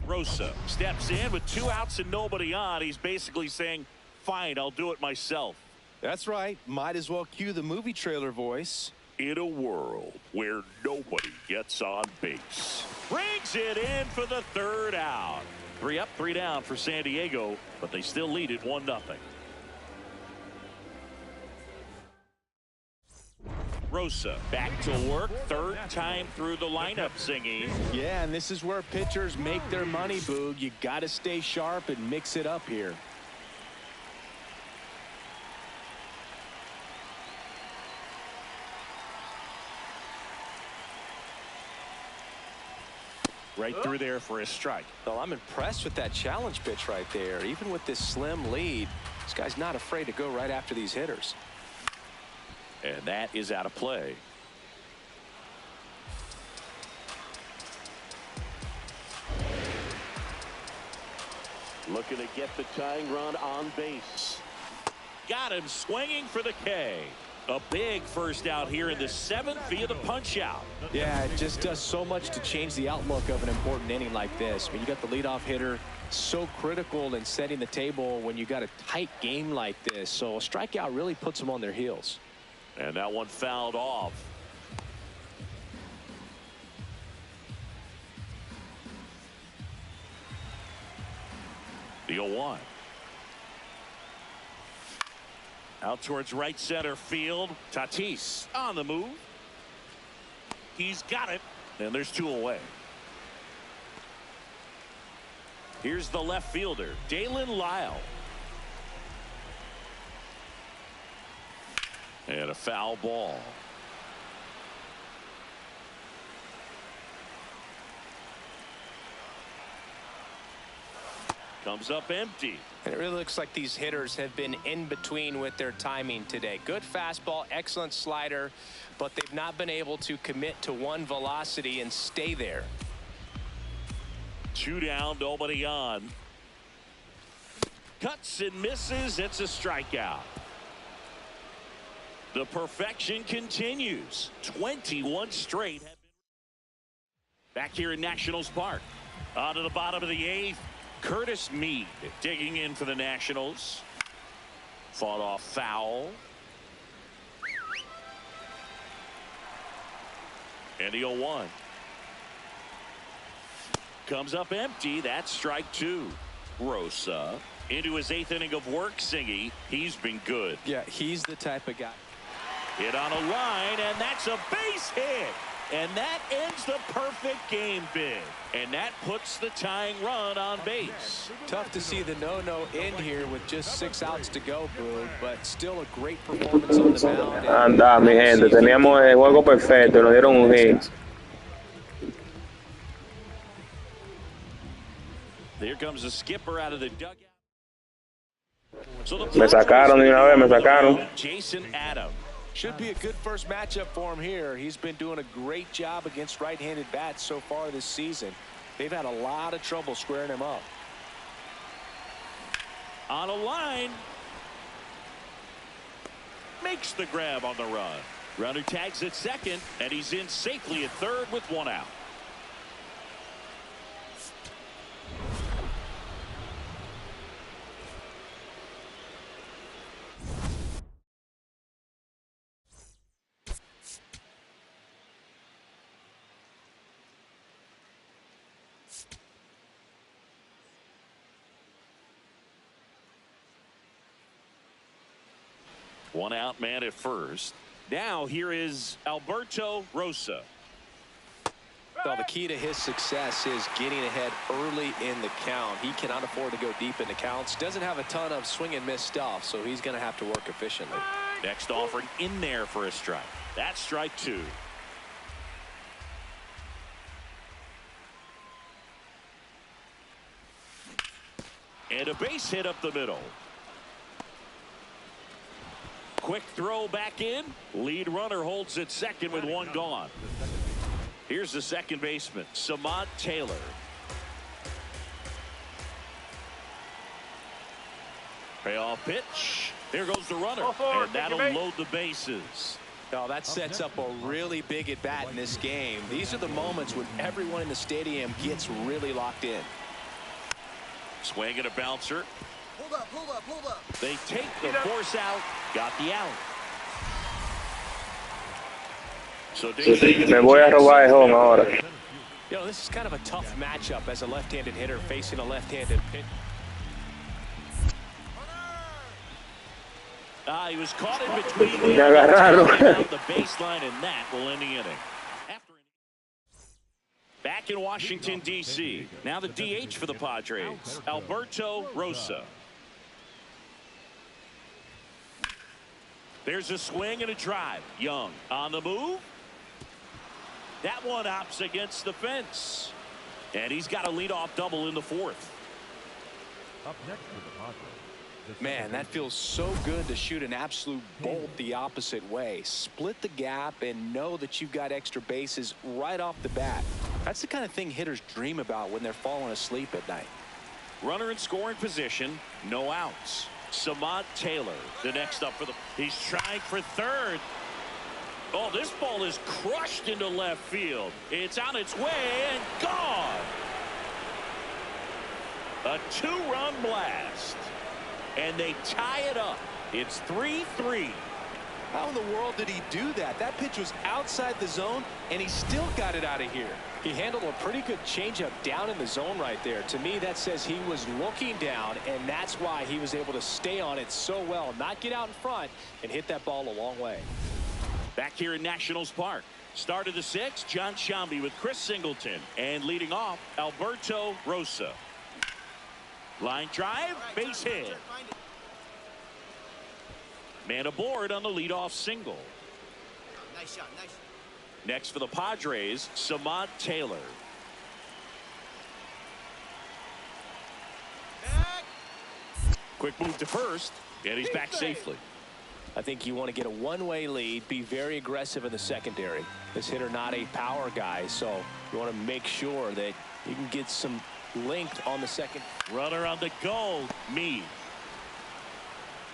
Rosa steps in with 2 outs and nobody on. He's basically saying, fine, I'll do it myself.
That's right. Might as well cue the movie trailer voice.
In a world where nobody gets on base. Brings it in for the 3rd out. 3 up, 3 down for San Diego, but they still lead it 1-0. Rosa back to work, 3rd time through the lineup singing.
Yeah, and this is where pitchers make their money, Boog. You got to stay sharp and mix it up here.
Right through there for a strike.
Well, I'm impressed with that challenge pitch right there. Even with this slim lead, this guy's not afraid to go right after these hitters.
And that is out of play. Looking to get the tying run on base. Got him swinging for the K. A big first out here in the 7th via the punch out.
Yeah, it just does so much to change the outlook of an important inning like this. I mean, you got the leadoff hitter, so critical in setting the table when you got a tight game like this. So a strikeout really puts them on their heels.
And that one fouled off. The 0-1. Out towards right center field. Tatis on the move. He's got it. And there's 2 away. Here's the left fielder, Dalen Lyle. And a foul ball. Comes up empty.
And it really looks like these hitters have been in between with their timing today. Good fastball, excellent slider, but they've not been able to commit to one velocity and stay there.
2 down, nobody on. Cuts and misses. It's a strikeout. The perfection continues. 21 straight. Back here in Nationals Park. On to the bottom of the 8th. Curtis Mead digging in for the Nationals. Fought off foul. And the 0-1. Comes up empty. That's strike 2. Rosa into his 8th inning of work. Singy, he's been good.
Yeah, he's the type of guy.
Hit on a line, and that's a base hit. And that ends the perfect game big. And that puts the tying run on base.
Tough to see the no-no end here with just 6 outs to go, Boog, but still a great performance on the mound.
Anda, mi gente, teníamos el juego perfecto, nos dieron un hit.
There comes the skipper out of the dugout. So
Me sacaron de una vez, me sacaron.
Jason Adams.
Should be a good first matchup for him here. He's been doing a great job against right-handed bats so far this season. They've had a lot of trouble squaring him up.
On a line. Makes the grab on the run. Runner tags at second, and he's in safely at third with 1 out. One out man at first. Now here is Alberto Rosa.
Well, the key to his success is getting ahead early in the count. He cannot afford to go deep in the counts. Doesn't have a ton of swing and miss stuff, so he's going to have to work efficiently.
Next offering in there for a strike. That's strike 2. And a base hit up the middle. Quick throw back in. Lead runner holds at second with 1 gone. Here's the second baseman, Samad Taylor. Payoff pitch. There goes the runner. And that'll load the bases.
Oh, that sets up a really big at bat in this game. These are the moments when everyone in the stadium gets really locked in.
Swing and a bouncer.
Hold up, hold up, hold up.
They take the force out. Got the out. So
Me voy a robar el home ahora.
You know, this is kind of a tough matchup as a left-handed hitter facing a left-handed pitcher.
He was caught in between
Me agarraron.
the baseline, and that will end the inning. Back in Washington, D.C. Now the DH for the Padres, Alberto Rosa. There's a swing and a drive. Young on the move. That one opts against the fence. And he's got a leadoff double in the 4th.
Up next for the Padres.
Man, that feels so good to shoot an absolute bolt the opposite way. Split the gap and know that you've got extra bases right off the bat. That's the kind of thing hitters dream about when they're falling asleep at night.
Runner in scoring position, no outs. Samad Taylor, the next up for the... He's trying for third. Oh, this ball is crushed into left field. It's on its way and gone. A 2-run blast. And they tie it up. It's 3-3.
How in the world did he do that? That pitch was outside the zone, and he still got it out of here. He handled a pretty good changeup down in the zone right there. To me, that says he was looking down, and that's why he was able to stay on it so well, not get out in front, and hit that ball a long way.
Back here in Nationals Park. Start of the sixth, John Shambi with Chris Singleton. And leading off, Alberto Rosa. Line drive, base hit. Man aboard on the leadoff single.
Nice shot, nice.
Next for the Padres, Samad Taylor.
Back.
Quick move to first, and he's back safely.
I think you want to get a one-way lead, be very aggressive in the secondary. This hitter not a power guy, so you want to make sure that you can get some length on the second.
Runner on the go, Meade.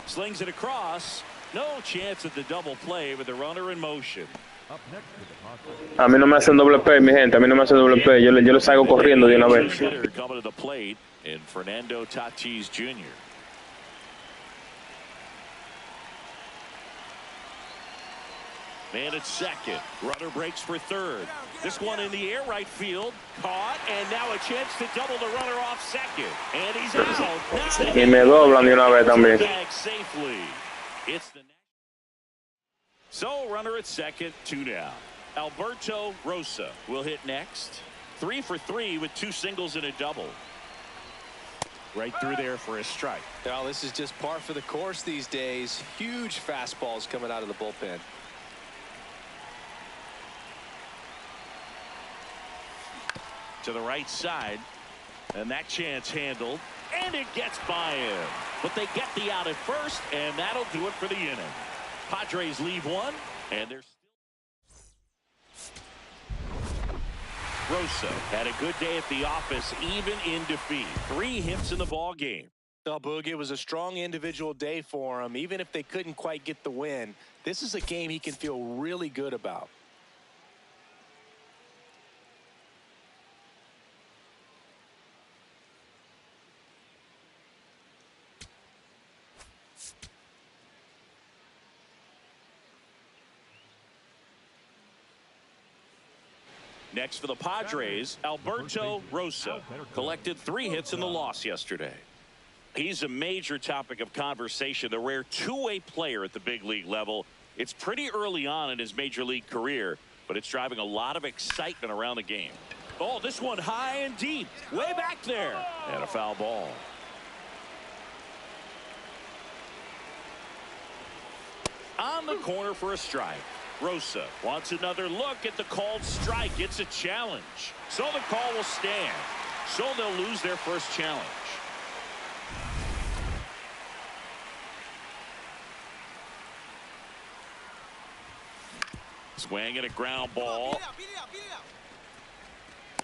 Slings it across. No chance at the double play with the runner in motion.
A mí no me hacen doble play, mi gente. A mí no me hacen doble play. Yo lo salgo corriendo de una vez.
Coming to the plate in Fernando Tatis Jr. Man at second. Runner breaks for third. This one in the air, right field. Caught, and now a chance to double the runner off second. And he's out.
Y me doblan de una vez también.
Back safely. It's the so runner at second, 2 down. Alberto Rosa will hit next. 3 for 3 with 2 singles and a double. Right through there for a strike.
Well, this is just par for the course these days. Huge fastballs coming out of the bullpen.
To the right side, and that chance handled, and it gets by him. But they get the out at first, and that'll do it for the inning. Padres leave one, and they're still. Rosa had a good day at the office, even in defeat. 3 hits in the ball game.
Oh, Boog, it was a strong individual day for him. Even if they couldn't quite get the win, this is a game he can feel really good about.
Next for the Padres, Alberto Rosa collected 3 hits in the loss yesterday. He's a major topic of conversation, the rare two-way player at the big league level. It's pretty early on in his major league career, but it's driving a lot of excitement around the game. Oh, this one high and deep, way back there, and a foul ball. On the corner for a strike. Rosa wants another look at the called strike. It's a challenge. So the call will stand. So they'll lose their first challenge. Swing at a ground ball.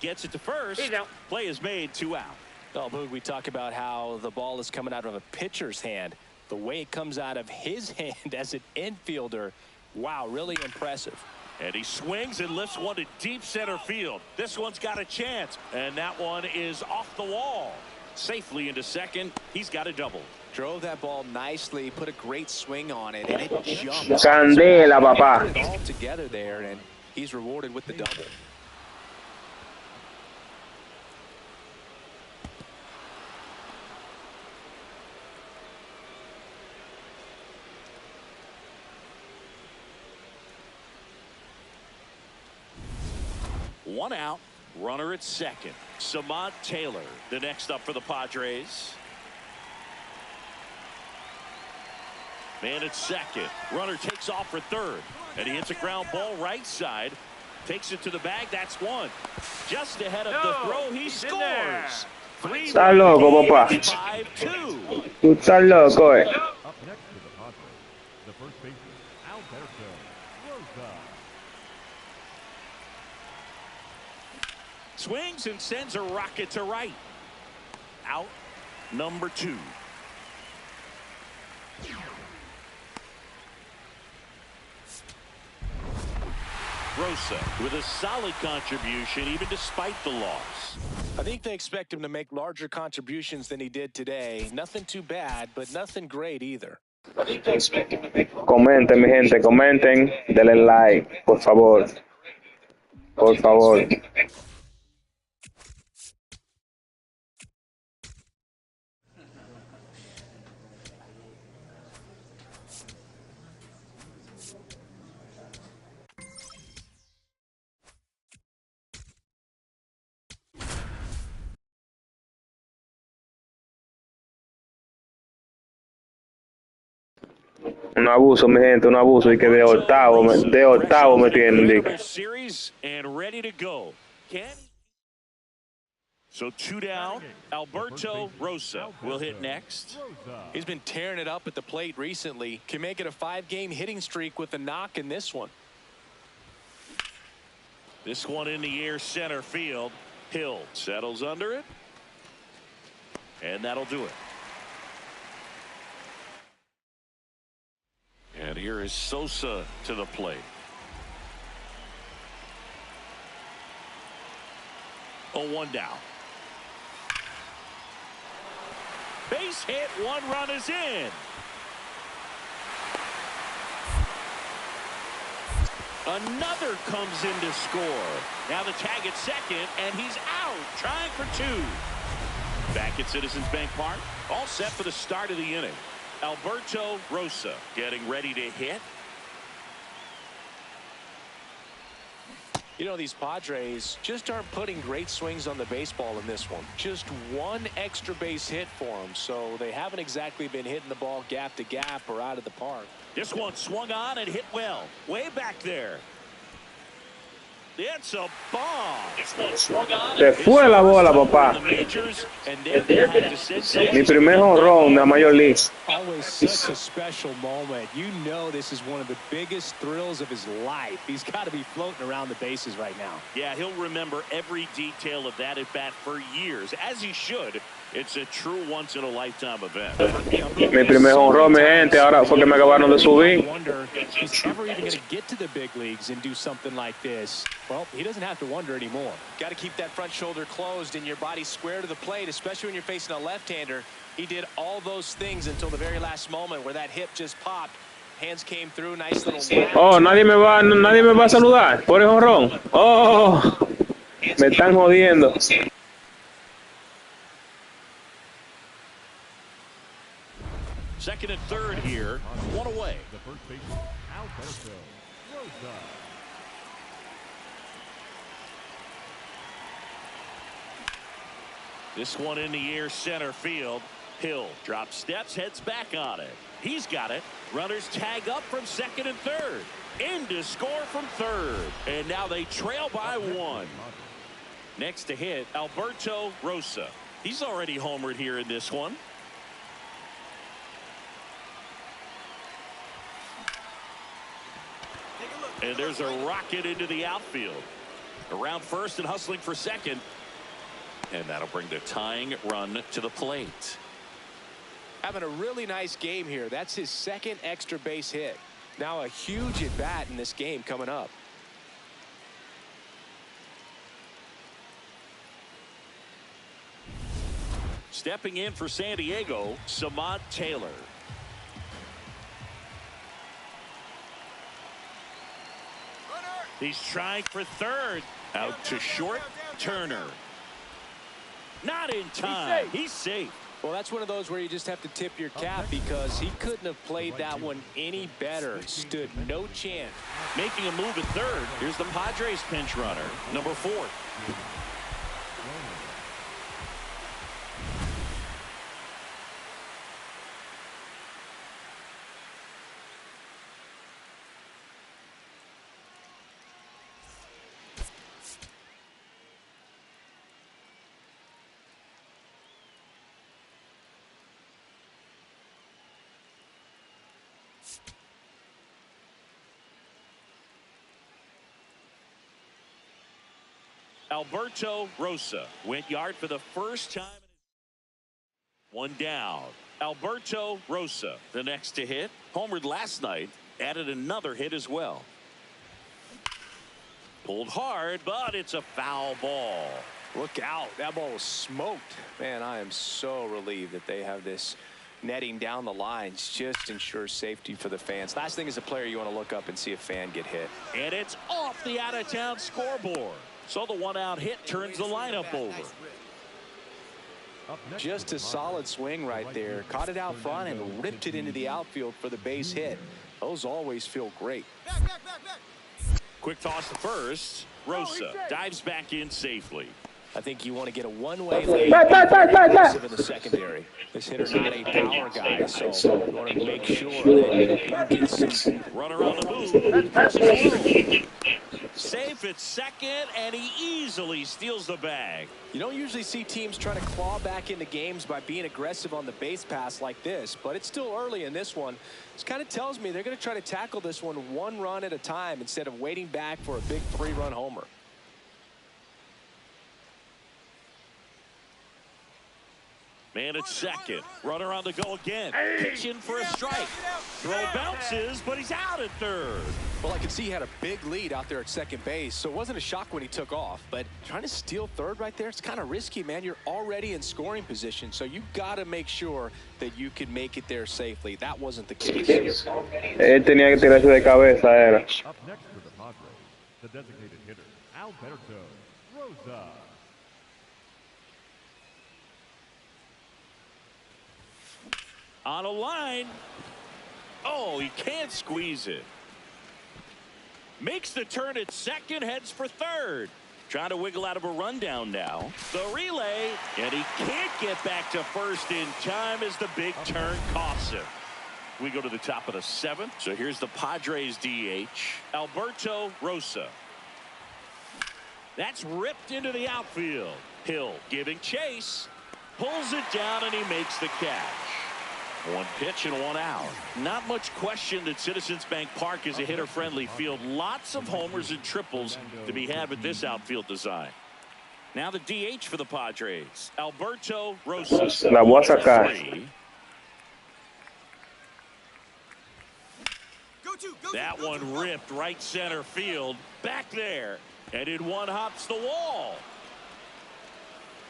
Gets it to first. Play is made, 2 out.
Oh, Boog, we talk about how the ball is coming out of a pitcher's hand. The way it comes out of his hand as an infielder, wow, really impressive.
And he swings and lifts one to deep center field. This one's got a chance, and that one is off the wall. Safely into second. He's got a double.
Drove that ball nicely, put a great swing on it, and it jumped.
Candela, papá.
Put it all together there, and he's rewarded with the double.
One out, runner at second. Samad Taylor, the next up for the Padres. Man at second. Runner takes off for third. And he hits a ground ball right side. Takes it to the bag. That's one. Just ahead of the throw, he scores.
Está loco, papá.
5-2.
Tú estás loco, eh.
Up next to the Padres, the first baseman, Alberto Rosa.
Swings and sends a rocket to right. Out number 2. Rosa with a solid contribution even despite the loss.
I think they expect him to make larger contributions than he did today. Nothing too bad, but nothing great either.
Comenten, mi gente, comenten, denle like, por favor. Por favor. Un abuso, mi gente, un abuso. Y que de octavo me tienen, Dick.
Series and ready to go. So 2 down. Alberto Rosa will hit next.
He's been tearing it up at the plate recently. Can make it a 5-game hitting streak with a knock in this one.
This one in the air, center field. Hill settles under it. And that'll do it. And here is Sosa to the plate. 0-1 down. Base hit, 1 run is in. Another comes in to score. Now the tag at second, and he's out, trying for 2. Back at Citizens Bank Park, all set for the start of the inning. Alberto Rosa getting ready to hit.
You know, these Padres just aren't putting great swings on the baseball in this one. Just 1 extra base hit for them, so they haven't exactly been hitting the ball gap to gap or out of the park.
This one swung on and hit well. Way back there. It's a bomb.
Se fue la bola, papá. Mi primer jonrón de la Major League.
Always such a special moment. You know this is one of the biggest thrills of his life. He's got to be floating around the bases right now.
Yeah, he'll remember every detail of that at bat for years, as he should. It's a true once-in-a-lifetime event.
Mi primer jonrón, mi gente, ahora fue que me acabaron de subir.
Wonder if he's ever even going to get to the big leagues and do something like this. Well, he doesn't have to wonder anymore. Got to keep that front shoulder closed and your body square to the plate, especially when you're facing a left-hander. He did all those things until the very last moment where that hip just popped. Hands came through, nice little.
Oh, nadie me va a saludar por el jonrón. Oh, me están jodiendo.
Second and third here, 1 away.
The first baseman, Alberto Rosa.
This one in the air, center field. Hill drops steps, heads back on it. He's got it. Runners tag up from second and third. In to score from third. And now they trail by 1. Next to hit, Alberto Rosa. He's already homered here in this one. And there's a rocket into the outfield. Around first and hustling for second. And that'll bring the tying run to the plate.
Having a really nice game here. That's his 2nd extra base hit. Now a huge at bat in this game coming up.
Stepping in for San Diego, Samad Taylor. He's trying for third. Out to short. Turner. Not in time. He's safe.
Well, that's one of those where you just have to tip your cap because he couldn't have played that one any better. Stood no chance.
Making a move at third. Here's the Padres pinch runner, number 4. Alberto Rosa went yard for the first time. 1 down. Alberto Rosa, the next to hit. Homered last night. Added another hit as well. Pulled hard, but it's a foul ball.
Look out. That ball was smoked. Man, I am so relieved that they have this netting down the lines just ensures safety for the fans. Last thing as a player, you want to look up and see a fan get hit.
And it's off the out-of-town scoreboard. So the one-out hit turns the lineup over.
Just a solid swing right there. Caught it out front and ripped it into the outfield for the base hit. Those always feel great.
Quick toss to first. Rosa dives back in safely.
I think you want to get a one-way lead in the secondary. This hitter's not a power guy, so you want to make sure that he gets some
runner on the move. Safe at second, and he easily steals the bag.
You don't usually see teams trying to claw back into games by being aggressive on the base pass like this, but it's still early in this one. This kind of tells me they're going to try to tackle this one run at a time instead of waiting back for a big 3-run homer.
Man at second. Runner on the go again. Pitch in for a strike. Throw bounces, but he's out at third.
Well, I could see he had a big lead out there at second base, so it wasn't a shock when he took off. But trying to steal third right there, it's kind of risky, man. You're already in scoring position, so you got to make sure that you can make it there safely. That wasn't the case.
Él tenía que tirarse de cabeza, era.
Up next for the Padres, the designated hitter, Alberto Rosa.
On a line. Oh, he can't squeeze it. Makes the turn at second, heads for third. Trying to wiggle out of a rundown now. The relay, and he can't get back to first in time as the big turn costs him. We go to the top of the seventh. So here's the Padres DH, Alberto Rosa. That's ripped into the outfield. Hill giving chase. Pulls it down, and he makes the catch. One pitch and one out. Not much question that Citizens Bank Park is a hitter-friendly field. Lots of homers and triples to be had with this outfield design. Now the DH for the Padres, Alberto Rosa.
La voy a sacar.
That one ripped right center field. Back there. And in one hops the wall.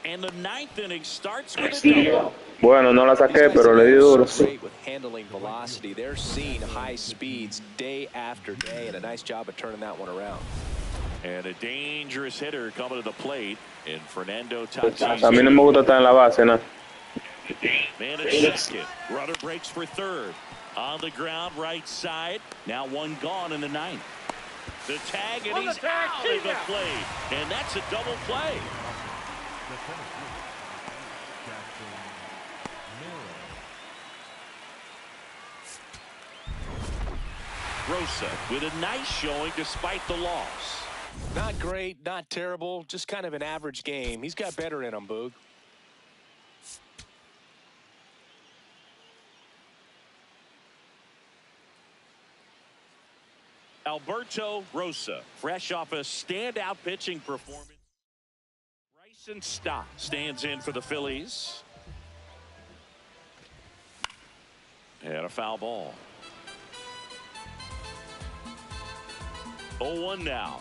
And the ninth inning starts with a double.
Bueno, no la saqué, pero le di duro.
Great with handling velocity. They're seeing high speeds day after day, and a nice job of turning that one around.
And a dangerous hitter coming to the plate in Fernando Tatis.
A mí no me gusta estar en la base, ¿no?
Man at second. Runner breaks for third. On the ground, right side. Now one gone in the ninth. The tag, and he's out of the plate. And that's a double play. Rosa with a nice showing despite the loss.
Not great, not terrible, just kind of an average game. He's got better in him, Boog.
Alberto Rosa, fresh off a standout pitching performance. Bryson Stott stands in for the Phillies. And a foul ball. 0-1 now.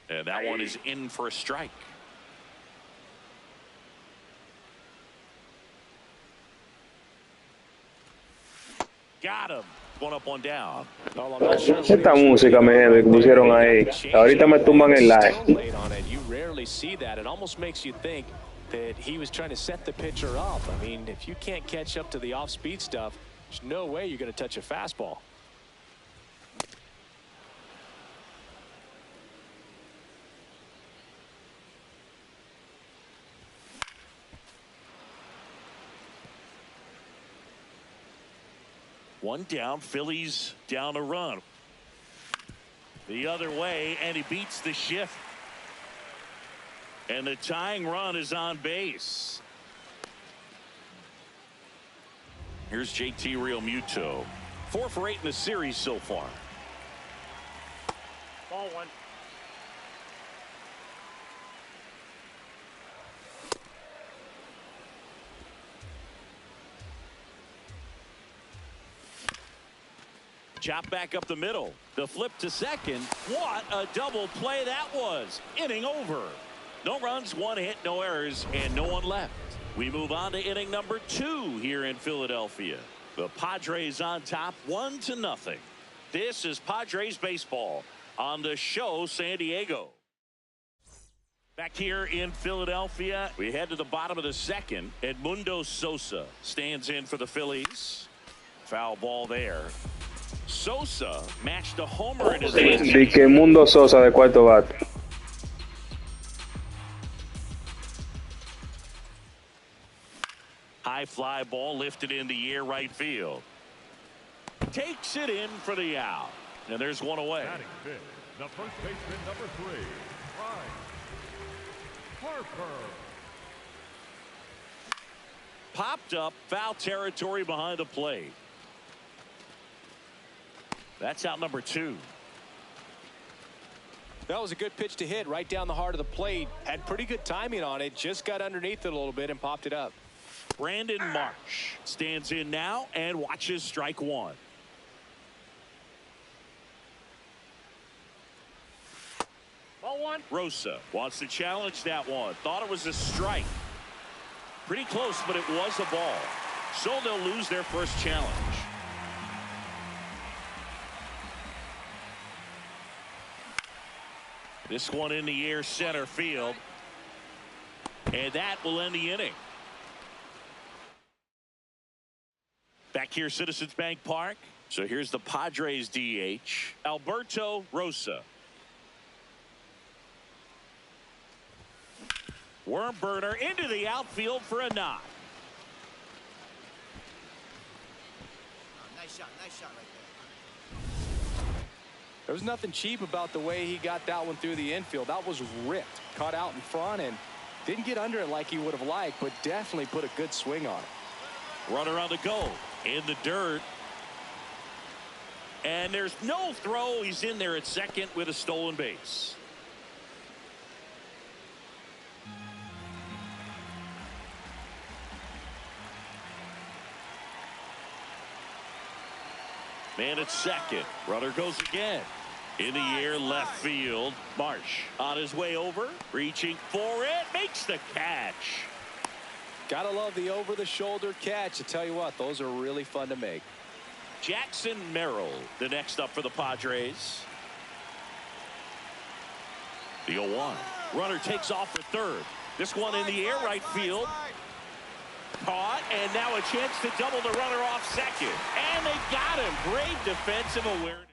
And that one is in for a strike. Got him. One up, one down.
Esta música, mi gente, que pusieron ahí. Ahorita me tumban el live.
You rarely see that. It almost makes you think that he was trying to set the pitcher up. I mean, if you can't catch up to the off-speed stuff, there's no way you're going to touch a fastball.
One down, Phillies down a run. The other way, and he beats the shift. And the tying run is on base. Here's JT Realmuto. 4 for 8 in the series so far.
Ball one.
Chop back up the middle. The flip to second. What a double play that was. Inning over. No runs, 1 hit, no errors, and no one left. We move on to inning number 2 here in Philadelphia. The Padres on top 1-0. This is Padres baseball on the show San Diego. Back here in Philadelphia, we head to the bottom of the second. Edmundo Sosa stands in for the Phillies. Foul ball there. Sosa matched a homer in his
De que Mundo Sosa de cuarto bate.
High fly ball lifted in the air right field. Takes it in for the out. And there's one away.
Batting fifth, the first baseman, number 3, Bryce Harper.
Popped up, foul territory behind the plate. That's out number 2.
That was a good pitch to hit right down the heart of the plate. Had pretty good timing on it. Just got underneath it a little bit and popped it up.
Brandon Marsh stands in now and watches strike 1.
Ball 1.
Rosa wants to challenge that one. Thought it was a strike. Pretty close, but it was a ball. So they'll lose their first challenge. This one in the air center field. And that will end the inning. Back here, Citizens Bank Park. So here's the Padres DH, Alberto Rosa. Worm burner into the outfield for a knock.
Nice shot right there.
There was nothing cheap about the way he got that one through the infield. That was ripped, caught out in front, and didn't get under it like he would have liked, but definitely put a good swing on it.
Runner on the go in the dirt. And there's no throw. He's in there at second with a stolen base. Man at second. Runner goes again. In the air left field. Marsh on his way over. Reaching for it. Makes the catch.
Gotta love the over-the-shoulder catch. I tell you what, those are really fun to make.
Jackson Merrill, the next up for the Padres. The 0-1. Runner takes off for third. This one in the air right field. Caught, and now a chance to double the runner off second. And they got him. Great defensive awareness.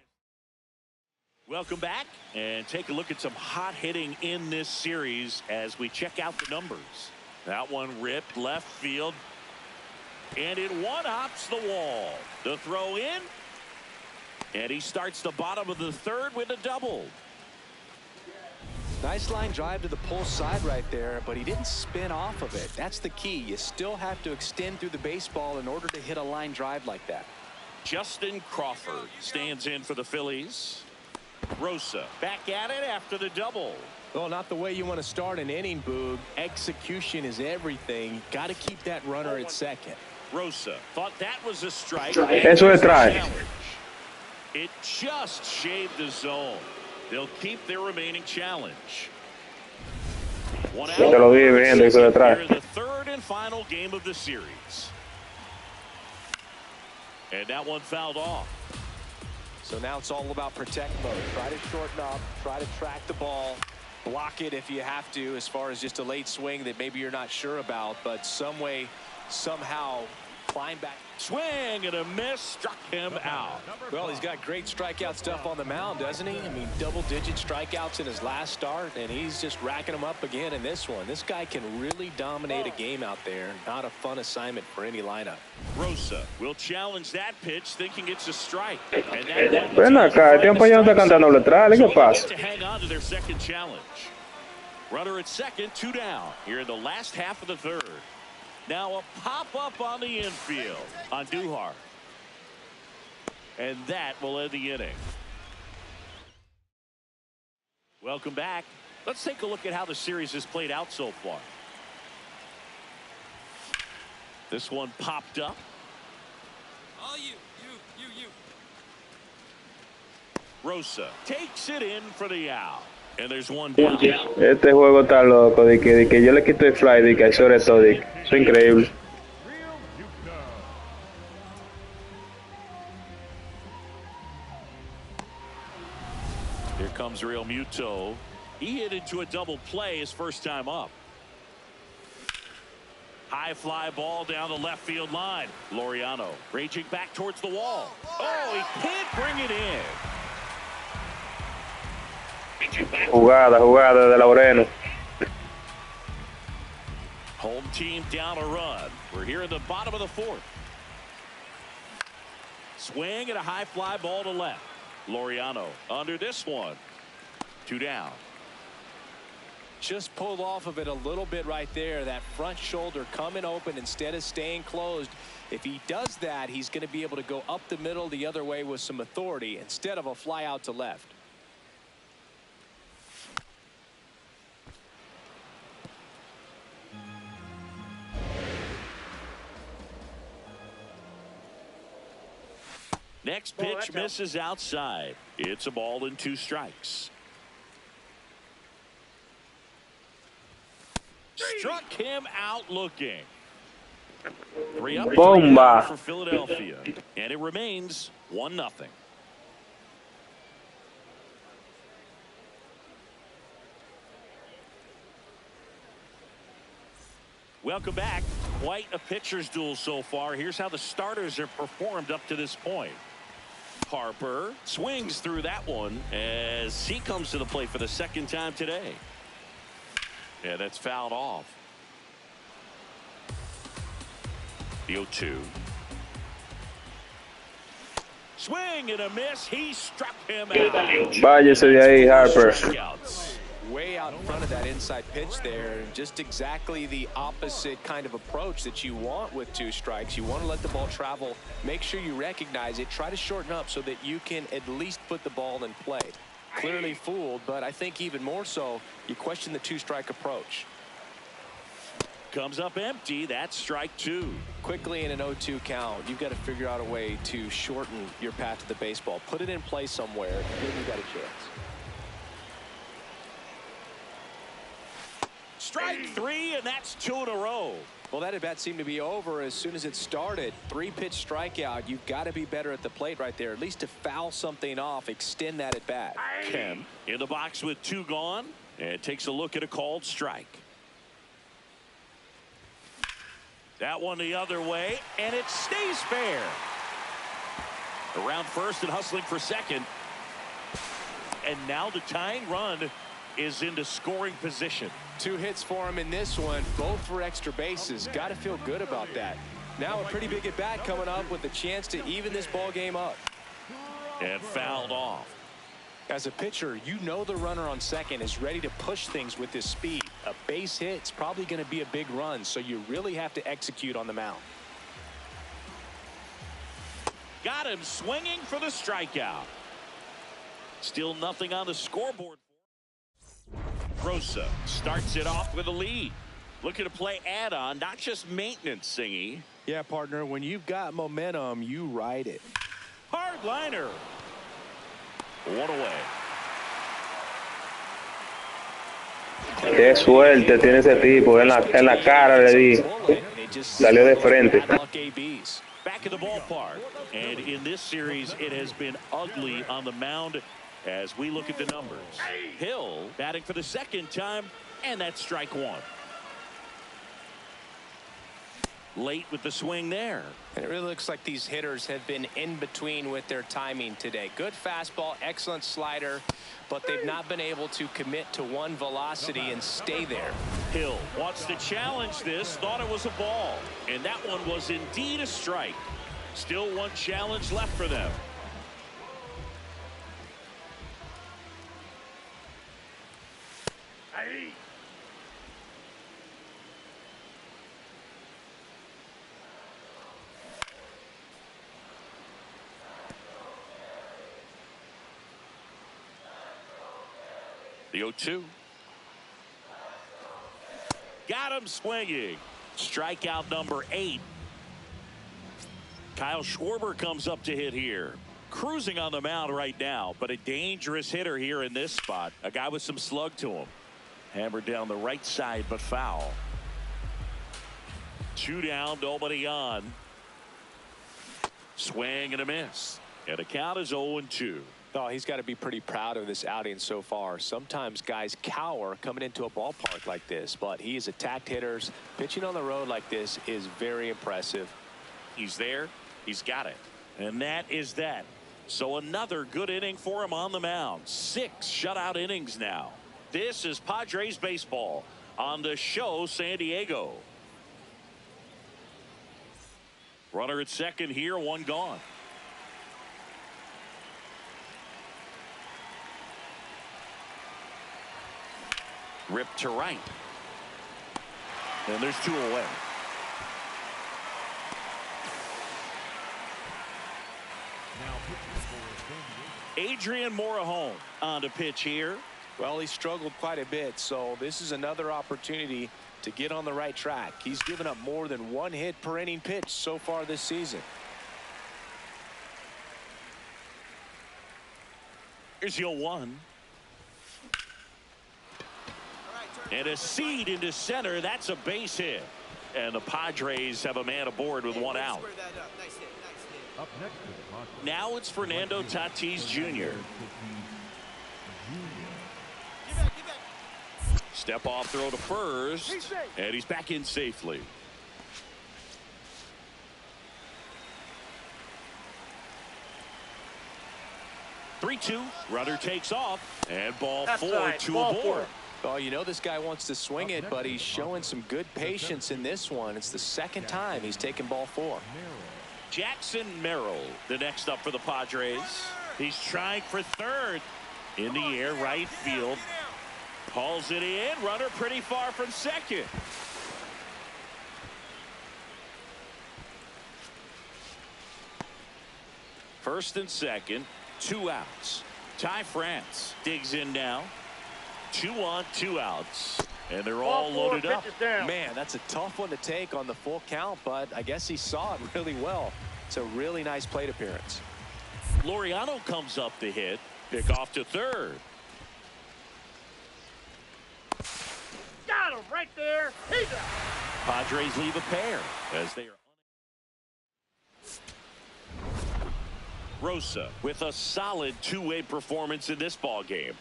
Welcome back, and take a look at some hot hitting in this series as we check out the numbers. That one ripped left field. And it one-hops the wall. The throw in. And he starts the bottom of the third with a double.
Nice line drive to the pull side right there, but he didn't spin off of it. That's the key. You still have to extend through the baseball in order to hit a line drive like that.
Justin Crawford stands in for the Phillies. Rosa back at it after the double.
Well, not the way you want to start an inning, Boog. Execution is everything. Got to keep that runner at second.
Rosa thought that was a strike.
Eso es trae.
It just shaved the zone. They'll keep their remaining challenge. One out.
Te lo vi viendo, eso de atrás.
The third and final game of the series. And that one fouled off.
So now it's all about protect mode. Try to shorten up, try to track the ball, block it if you have to, as far as just a late swing that maybe you're not sure about, but some way, somehow climb back.
Swing and a miss, struck him out.
Well, he's got great strikeout stuff on the mound, doesn't he? I mean, double-digit strikeouts in his last start, and he's just racking them up again in this one. This guy can really dominate a game out there. Not a fun assignment for any lineup.
Rosa will challenge that pitch, thinking it's a strike.
Ven acá, el tiempo ya no está cantando letra. ¿Qué pasa?
To hang on to their second challenge. Runner at second, 2 down here in the last half of the third. Now a pop-up on the infield on Duhar. And that will end the inning. Welcome back. Let's take a look at how the series has played out so far. This one popped up.
All you.
Rosa takes it in for the out. And there's one down.
Este juego está loco. De que yo le quito el fly, de que sobre todo. Eso es increíble.
Here comes Real Muto. He hit into a double play his first time up. High fly ball down the left field line. Laureano raging back towards the wall. Oh, he can't bring it in.
Jugada de Laureano.
Home team down a run. We're here in the bottom of the fourth. Swing and a high fly ball to left. Laureano under this one. 2 down.
Just pulled off of it a little bit right there. That front shoulder coming open instead of staying closed. If he does that, he's going to be able to go up the middle the other way with some authority instead of a fly out to left.
Next pitch misses outside. It's a ball and 2 strikes. Struck him out looking. 3 up
Bomba
for Philadelphia, and it remains 1-0. Welcome back. Quite a pitcher's duel so far. Here's how the starters have performed up to this point. Harper swings through that one as he comes to the plate for the second time today. Yeah, that's fouled off. The 0-2. Swing and a miss. He struck him out.
Váyase de ahí, Harper.
Way out in front of that inside pitch there. Just exactly the opposite kind of approach that you want with 2 strikes. You want to let the ball travel. Make sure you recognize it. Try to shorten up so that you can at least put the ball in play. Clearly fooled, but I think even more so, you question the 2-strike approach.
Comes up empty. That's strike 2.
Quickly in an 0-2 count, you've got to figure out a way to shorten your path to the baseball. Put it in play somewhere, then you got a chance.
Strike 3, and that's 2 in a row.
Well, that at bat seemed to be over as soon as it started. 3-pitch strikeout. You've got to be better at the plate right there, at least to foul something off, extend that at bat.
Kemp in the box with 2 gone, and takes a look at a called strike. That one the other way, and it stays fair. Around first and hustling for second. And now the tying run is into scoring position.
2 hits for him in this one, both for extra bases. Got to feel good about that. Now a pretty big at bat coming up with a chance to even this ball game up.
And fouled off.
As a pitcher, you know the runner on second is ready to push things with his speed. A base hit's probably going to be a big run, so you really have to execute on the mound.
Got him swinging for the strikeout. Still nothing on the scoreboard. Rosa starts it off with a lead. Looking to play add-on, not just maintenance, Singy.
Yeah, partner, when you've got momentum, you ride it.
Hard liner. 1 away.
Qué suerte tiene ese tipo. En la cara le di. Salió de frente.
Back in the ballpark. And in this series, it has been ugly on the mound as we look at the numbers. Hill batting for the second time, and that's strike 1. Late with the swing there.
And it really looks like these hitters have been in between with their timing today. Good fastball, excellent slider, but they've not been able to commit to one velocity and stay there.
Hill wants to challenge this, thought it was a ball, and that one was indeed a strike. Still one challenge left for them. The 0-2. Got him swinging. Strikeout number 8. Kyle Schwarber comes up to hit here. Cruising on the mound right now, but a dangerous hitter here in this spot. A guy with some slug to him. Hammered down the right side, but foul. 2 down, nobody on. Swing and a miss. And the count is 0-2.
Oh, he's got to be pretty proud of this outing so far. Sometimes guys cower coming into a ballpark like this, but he's attacked hitters. Pitching on the road like this is very impressive.
He's there. He's got it. And that is that. So another good inning for him on the mound. 6 shutout innings now. This is Padres baseball on the show San Diego. Runner at second here, 1 gone. Ripped to right. And there's 2 away. Adrian Morejon on to pitch here.
Well, he struggled quite a bit, so this is another opportunity to get on the right track. He's given up more than 1 hit per inning pitch so far this season.
Here's your 1. And a seed into center. That's a base hit. And the Padres have a man aboard with 1 out.
Up next is Padres.
Now it's Fernando Tatis Jr. Step off throw to first. And he's back in safely. Three-two. Runner takes off. And ball 4, 2 aboard.
Oh, you know this guy wants to swing it, but he's showing some good patience in this one. It's the second time he's taken ball 4.
Jackson Merrill, the next up for the Padres. He's trying for third. In the air, right field. Hauls it in. Runner pretty far from second. First and second, 2 outs. Ty France digs in now. 2 on, 2 outs. And they're all loaded up.
Man, that's a tough one to take on the full count, but I guess he saw it really well. It's a really nice plate appearance.
Laureano comes up to hit. Pick off to third.
Got him right there. He's out.
Padres leave a pair as they are. Rosa with a solid 2-way performance in this ball game.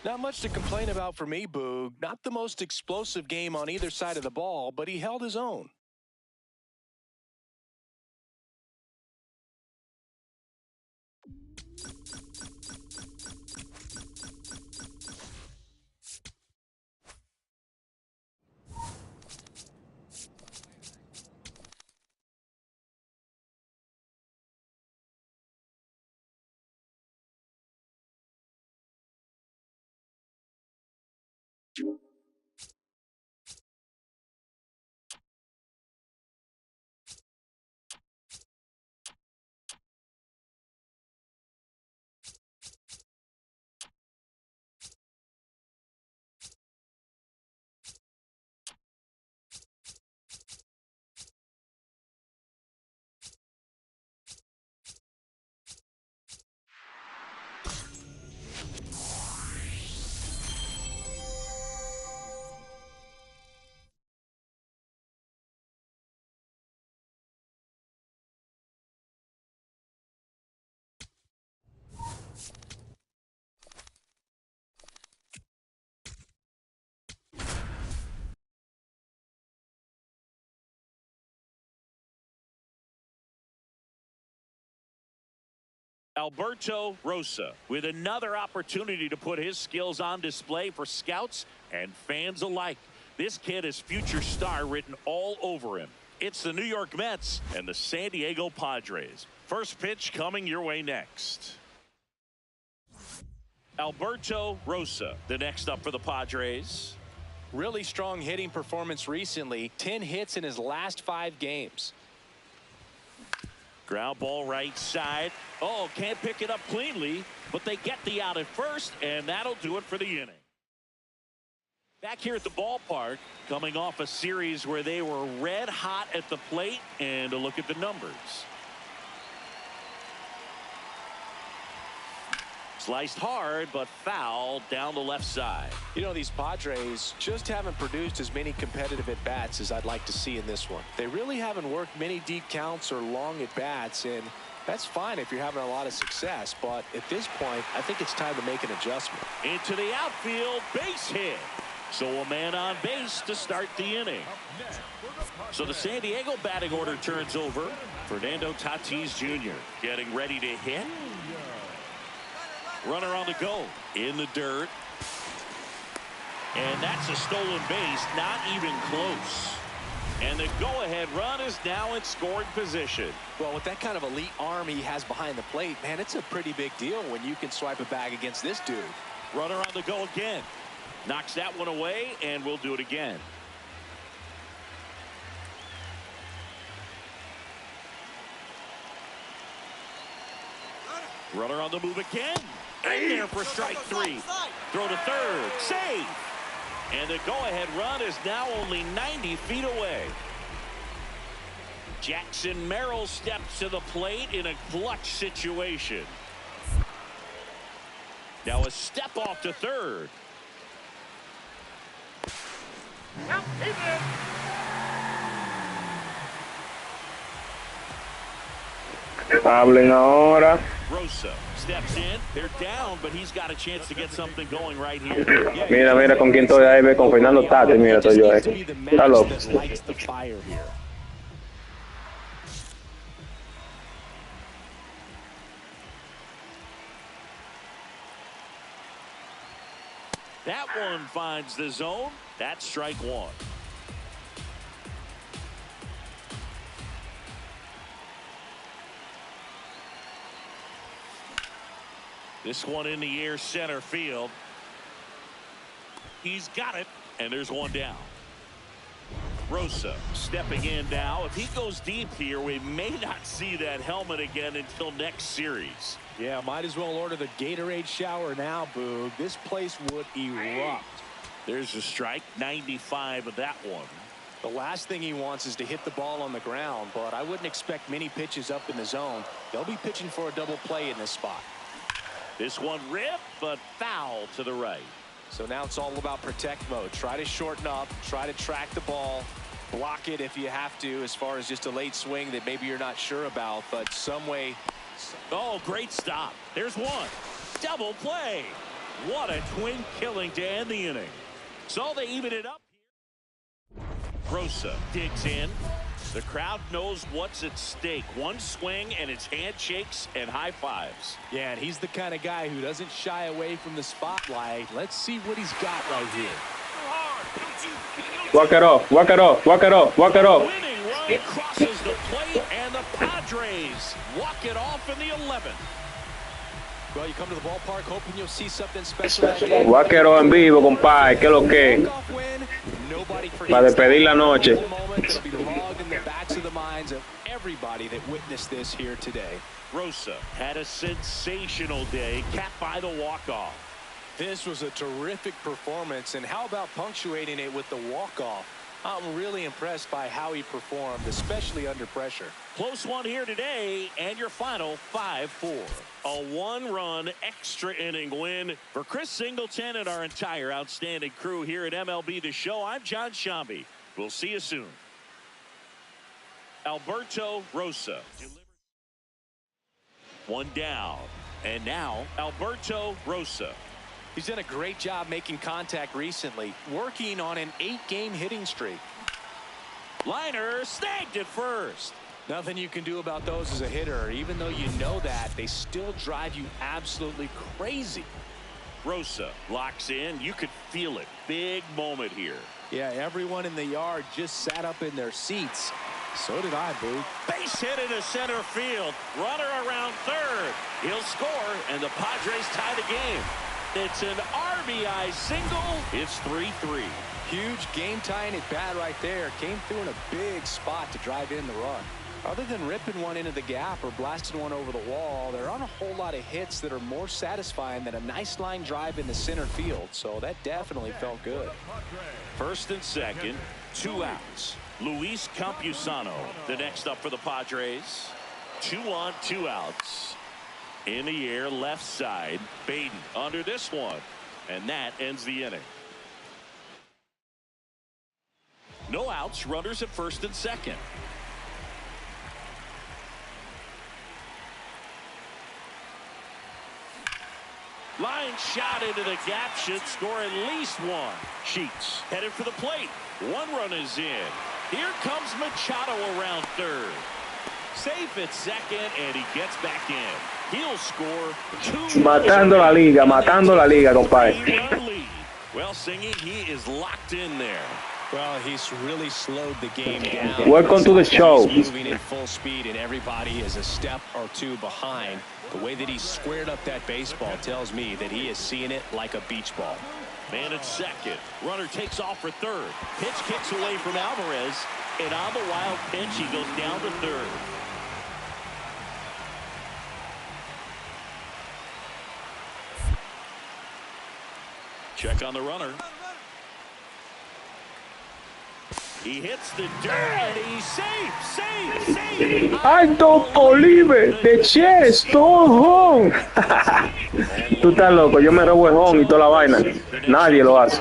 Not much to complain about for me, Boog. Not the most explosive game on either side of the ball, but he held his own.
Alberto Rosa with another opportunity to put his skills on display for scouts and fans alike. This kid has future star written all over him. It's the New York Mets and the San Diego Padres. First pitch coming your way next. Alberto Rosa, the next up for the Padres.
Really strong hitting performance recently. 10 hits in his last 5 games.
Ground ball right side. Oh, can't pick it up cleanly, but they get the out at first, and that'll do it for the inning. Back here at the ballpark, coming off a series where they were red hot at the plate, and a look at the numbers. Sliced hard, but foul down the left side.
You know, these Padres just haven't produced as many competitive at-bats as I'd like to see in this one. They really haven't worked many deep counts or long at-bats, and that's fine if you're having a lot of success. But at this point, I think it's time to make an adjustment.
Into the outfield, base hit. So a man on base to start the inning. So the San Diego batting order turns over. Fernando Tatis Jr. getting ready to hit. Runner on the go in the dirt. And that's a stolen base, not even close. And the go-ahead run is now in scoring position.
Well, with that kind of elite arm he has behind the plate, man, it's a pretty big deal when you can swipe a bag against this dude.
Runner on the go again. Knocks that one away, and we'll do it again. Runner on the move again. In there for strike three. Throw to third. Save. And the go-ahead run is now only 90 feet away. Jackson Merrill steps to the plate in a clutch situation. Now a step off to third.
Hablen ahora.
Rosa steps in. They're down, but he's got a chance to get something going right here.
Mira, mira con quién estoy ahí, ve con Fernando Tatis, mira, estoy yo ahí. Está loco.
That one finds the zone. That's strike one. This one in the air, center field. He's got it, and there's one down. Rosa stepping in now. If he goes deep here, we may not see that helmet again until next series.
Yeah, might as well order the Gatorade shower now, Boog. This place would erupt.
There's a strike, 95 of that one.
The last thing he wants is to hit the ball on the ground, but I wouldn't expect many pitches up in the zone. They'll be pitching for a double play in this spot.
This one ripped, but foul to the right.
So now it's all about protect mode. Try to shorten up, try to track the ball, block it if you have to, as far as just a late swing that maybe you're not sure about, but some way.
Oh, great stop. There's one. Double play. What a twin killing to end the inning. So they even it up here. Rosa digs in. The crowd knows what's at stake. One swing, and it's handshakes and high fives.
Yeah, and he's the kind of guy who doesn't shy away from the spotlight. Let's see what he's got right here.
Walk it off, walk it off, walk it off, walk it off.
Winning run crosses the plate, and the Padres walk it off in the 11th.
Well, you come to the ballpark hoping you'll see something special that day.
Vaquero en vivo, compadre, que lo que. Para despedir la noche.
It'll be logged in the backs of the minds of everybody that witnessed this here today.
Rosa had a sensational day, capped by the walk-off.
This was a terrific performance, and how about punctuating it with the walk-off? I'm really impressed by how he performed, especially under pressure.
Close one here today, and your final 5-4. A one-run extra inning win for Chris Singleton and our entire outstanding crew here at MLB The Show. I'm John Shambi. We'll see you soon. Alberto Rosa. One down. And now, Alberto Rosa.
He's done a great job making contact recently, working on an 8-game hitting streak.
Liner snagged at first.
Nothing you can do about those as a hitter. Even though you know that, they still drive you absolutely crazy.
Rosa locks in. You could feel it. Big moment here.
Yeah, everyone in the yard just sat up in their seats. So did I, Boo.
Base hit into center field. Runner around third. He'll score, and the Padres tie the game. It's an RBI single. It's 3-3.
Huge game-tying at bat right there. Came through in a big spot to drive in the run. Other than ripping one into the gap or blasting one over the wall, there aren't a whole lot of hits that are more satisfying than a nice line drive into center field. So that definitely felt good.
First and second, 2 outs. Luis Campusano, the next up for the Padres. 2 on, 2 outs. In the air, left side. Baden under this one. And that ends the inning. No outs, runners at first and second. Line shot into the gap, should score at least one. Sheets headed for the plate. One run is in. Here comes Machado around third. Safe at second, and he gets back in. He'll score two.
Matando la liga, compadre.
Well, Singy, he is locked in there.
Well, he's really slowed the game down.
Welcome to the show.
He's moving at full speed, and everybody is a step or two behind. The way that he squared up that baseball tells me that he is seeing it like a beach ball.
Man at second. Runner takes off for third. Pitch kicks away from Alvarez, and on the wild pitch, he goes down to third. Check on the runner. He hits the dirt, and he's safe.
I don't believe it. The chest, todo home. Tú estás loco. Yo me robo el home y toda la vaina. Nadie lo hace.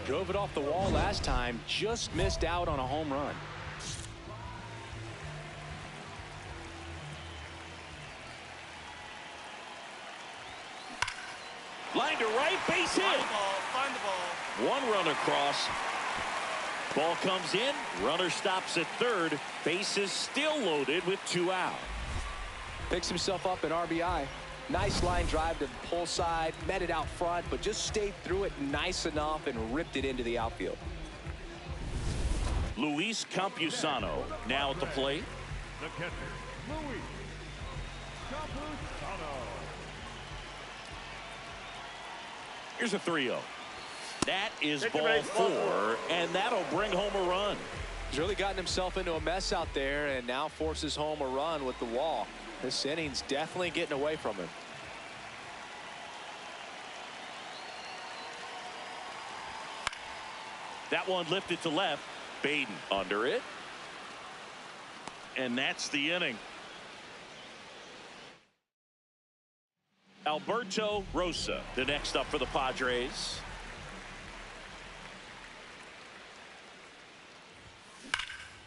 Drove it off the wall last time. Just missed out on a home run.
Line to right, base hit.
Find the ball.
One run across. Ball comes in. Runner stops at third. Bases still loaded with 2 out.
Picks himself up at RBI. Nice line drive to the pull side. Met it out front, but just stayed through it nice enough and ripped it into the outfield.
Luis Campusano now at the plate.
The catcher, Luis Campusano.
Here's a 3-0. That is ball 4, and that'll bring home a run.
He's really gotten himself into a mess out there and now forces home a run with the wall. This inning's definitely getting away from him.
That one lifted to left. Baden under it. And that's the inning. Alberto Rosa, the next up for the Padres.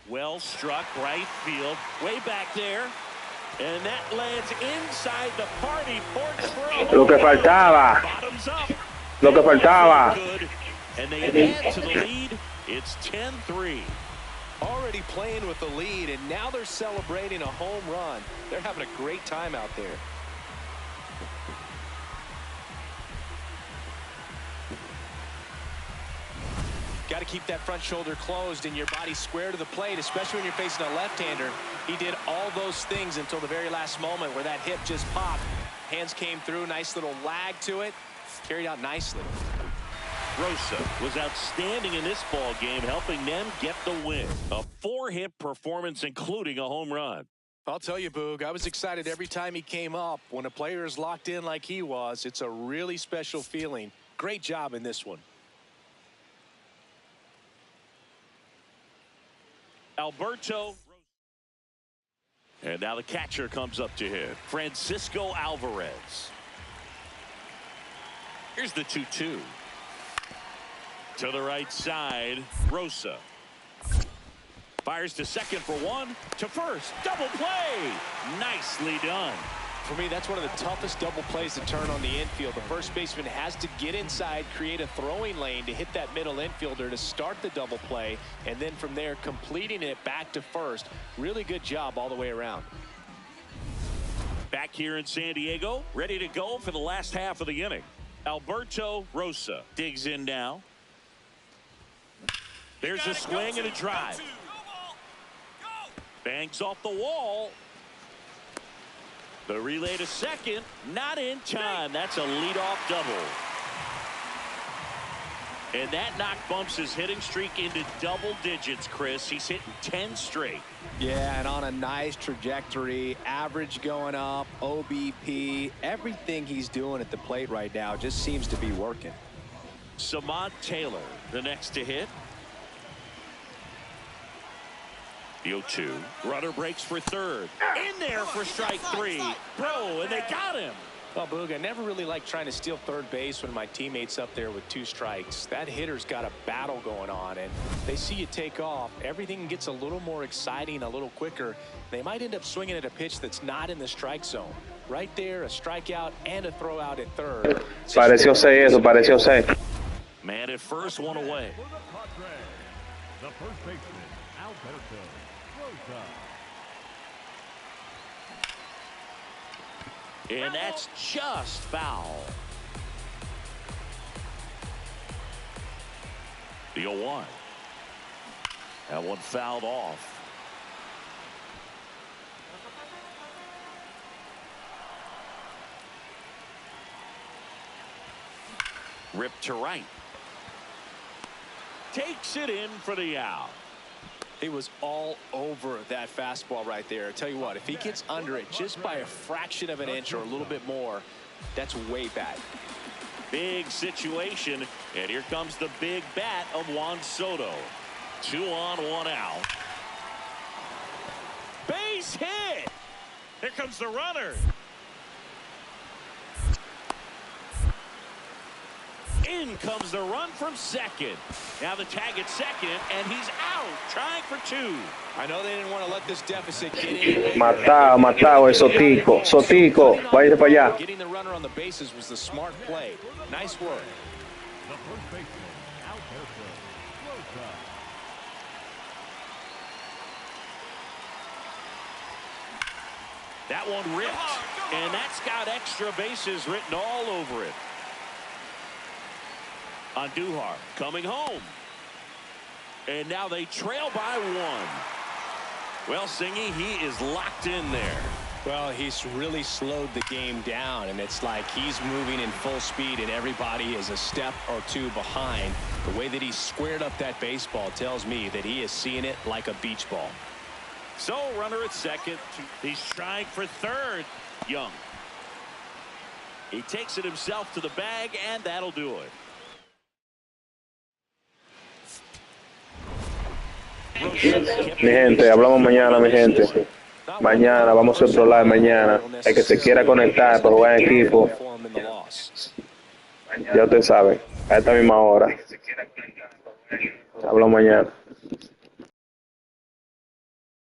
Well struck, right field, way back there. And that lands inside the party porch.
Lo que faltaba.
Bottoms up.
Lo que faltaba.
Good. And they add to the lead. It's 10-3.
Already playing with the lead, and now they're celebrating a home run. They're having a great time out there. Got to keep that front shoulder closed and your body square to the plate, especially when you're facing a left-hander. He did all those things until the very last moment where that hip just popped. Hands came through, nice little lag to it, carried out nicely.
Rosa was outstanding in this ball game, helping them get the win. A 4-hit performance, including a home run.
I'll tell you, Boog, I was excited every time he came up. When a player is locked in like he was, it's a really special feeling. Great job in this one.
Alberto. And now the catcher comes up to hit. Francisco Alvarez. Here's the 2-2. To the right side, Rosa. Fires to second for one. To first. Double play. Nicely done.
For me, that's one of the toughest double plays to turn on the infield. The first baseman has to get inside, create a throwing lane to hit that middle infielder to start the double play, and then from there completing it back to first. Really good job all the way around.
Back here in San Diego, ready to go for the last half of the inning. Alberto Rosa digs in now. There's a swing and a drive. Banks off the wall. The relay to second, not in time. That's a leadoff double. And that knock bumps his hitting streak into double digits, Chris. He's hitting 10 straight.
Yeah, and on a nice trajectory, average going up, OBP, everything he's doing at the plate right now just seems to be working.
Samad Taylor, the next to hit. The 0-2. Runner breaks for third. In there for strike 3. Bro, and they got him.
Well, Boog, I never really like trying to steal third base when my teammate's up there with 2 strikes. That hitter's got a battle going on, and they see you take off. Everything gets a little more exciting, a little quicker. They might end up swinging at a pitch that's not in the strike zone. Right there, a strikeout and a throw out at third.
Pareció ser eso, pareció ser.
Man at first, one away.
The first baseman, Alberto Rosa.
And that's just foul. The 0-1. That one fouled off. Ripped to right. Takes it in for the out.
He was all over that fastball right there. I tell you what, if he gets under it just by a fraction of an inch or a little bit more, that's way bad.
Big situation, and here comes the big bat of Juan Soto. 2 on, 1 out. Base hit. Here comes the runner. In comes the run from second. Now the tag at second, and he's out, trying for 2.
I know they didn't want to let this deficit get in.
Matado el Sotico. Sotico, váyase para allá.
Getting the runner on the bases was the smart play. Nice work.
The first baseman, Alberto Rosa.
That one ripped, and that's got extra bases written all over it. Andujar coming home. And now they trail by 1. Well, Singy, he is locked in there.
Well, he's really slowed the game down, and it's like he's moving in full speed, and everybody is a step or 2 behind. The way that he squared up that baseball tells me that he is seeing it like a beach ball.
So, runner at second. He's trying for third. Young. He takes it himself to the bag, and that'll do it.
Mi gente, hablamos mañana, mi gente. Mañana, vamos a otro live mañana. El que se quiera conectar para jugar en equipo, ya ustedes saben, a esta misma hora. Hablamos mañana.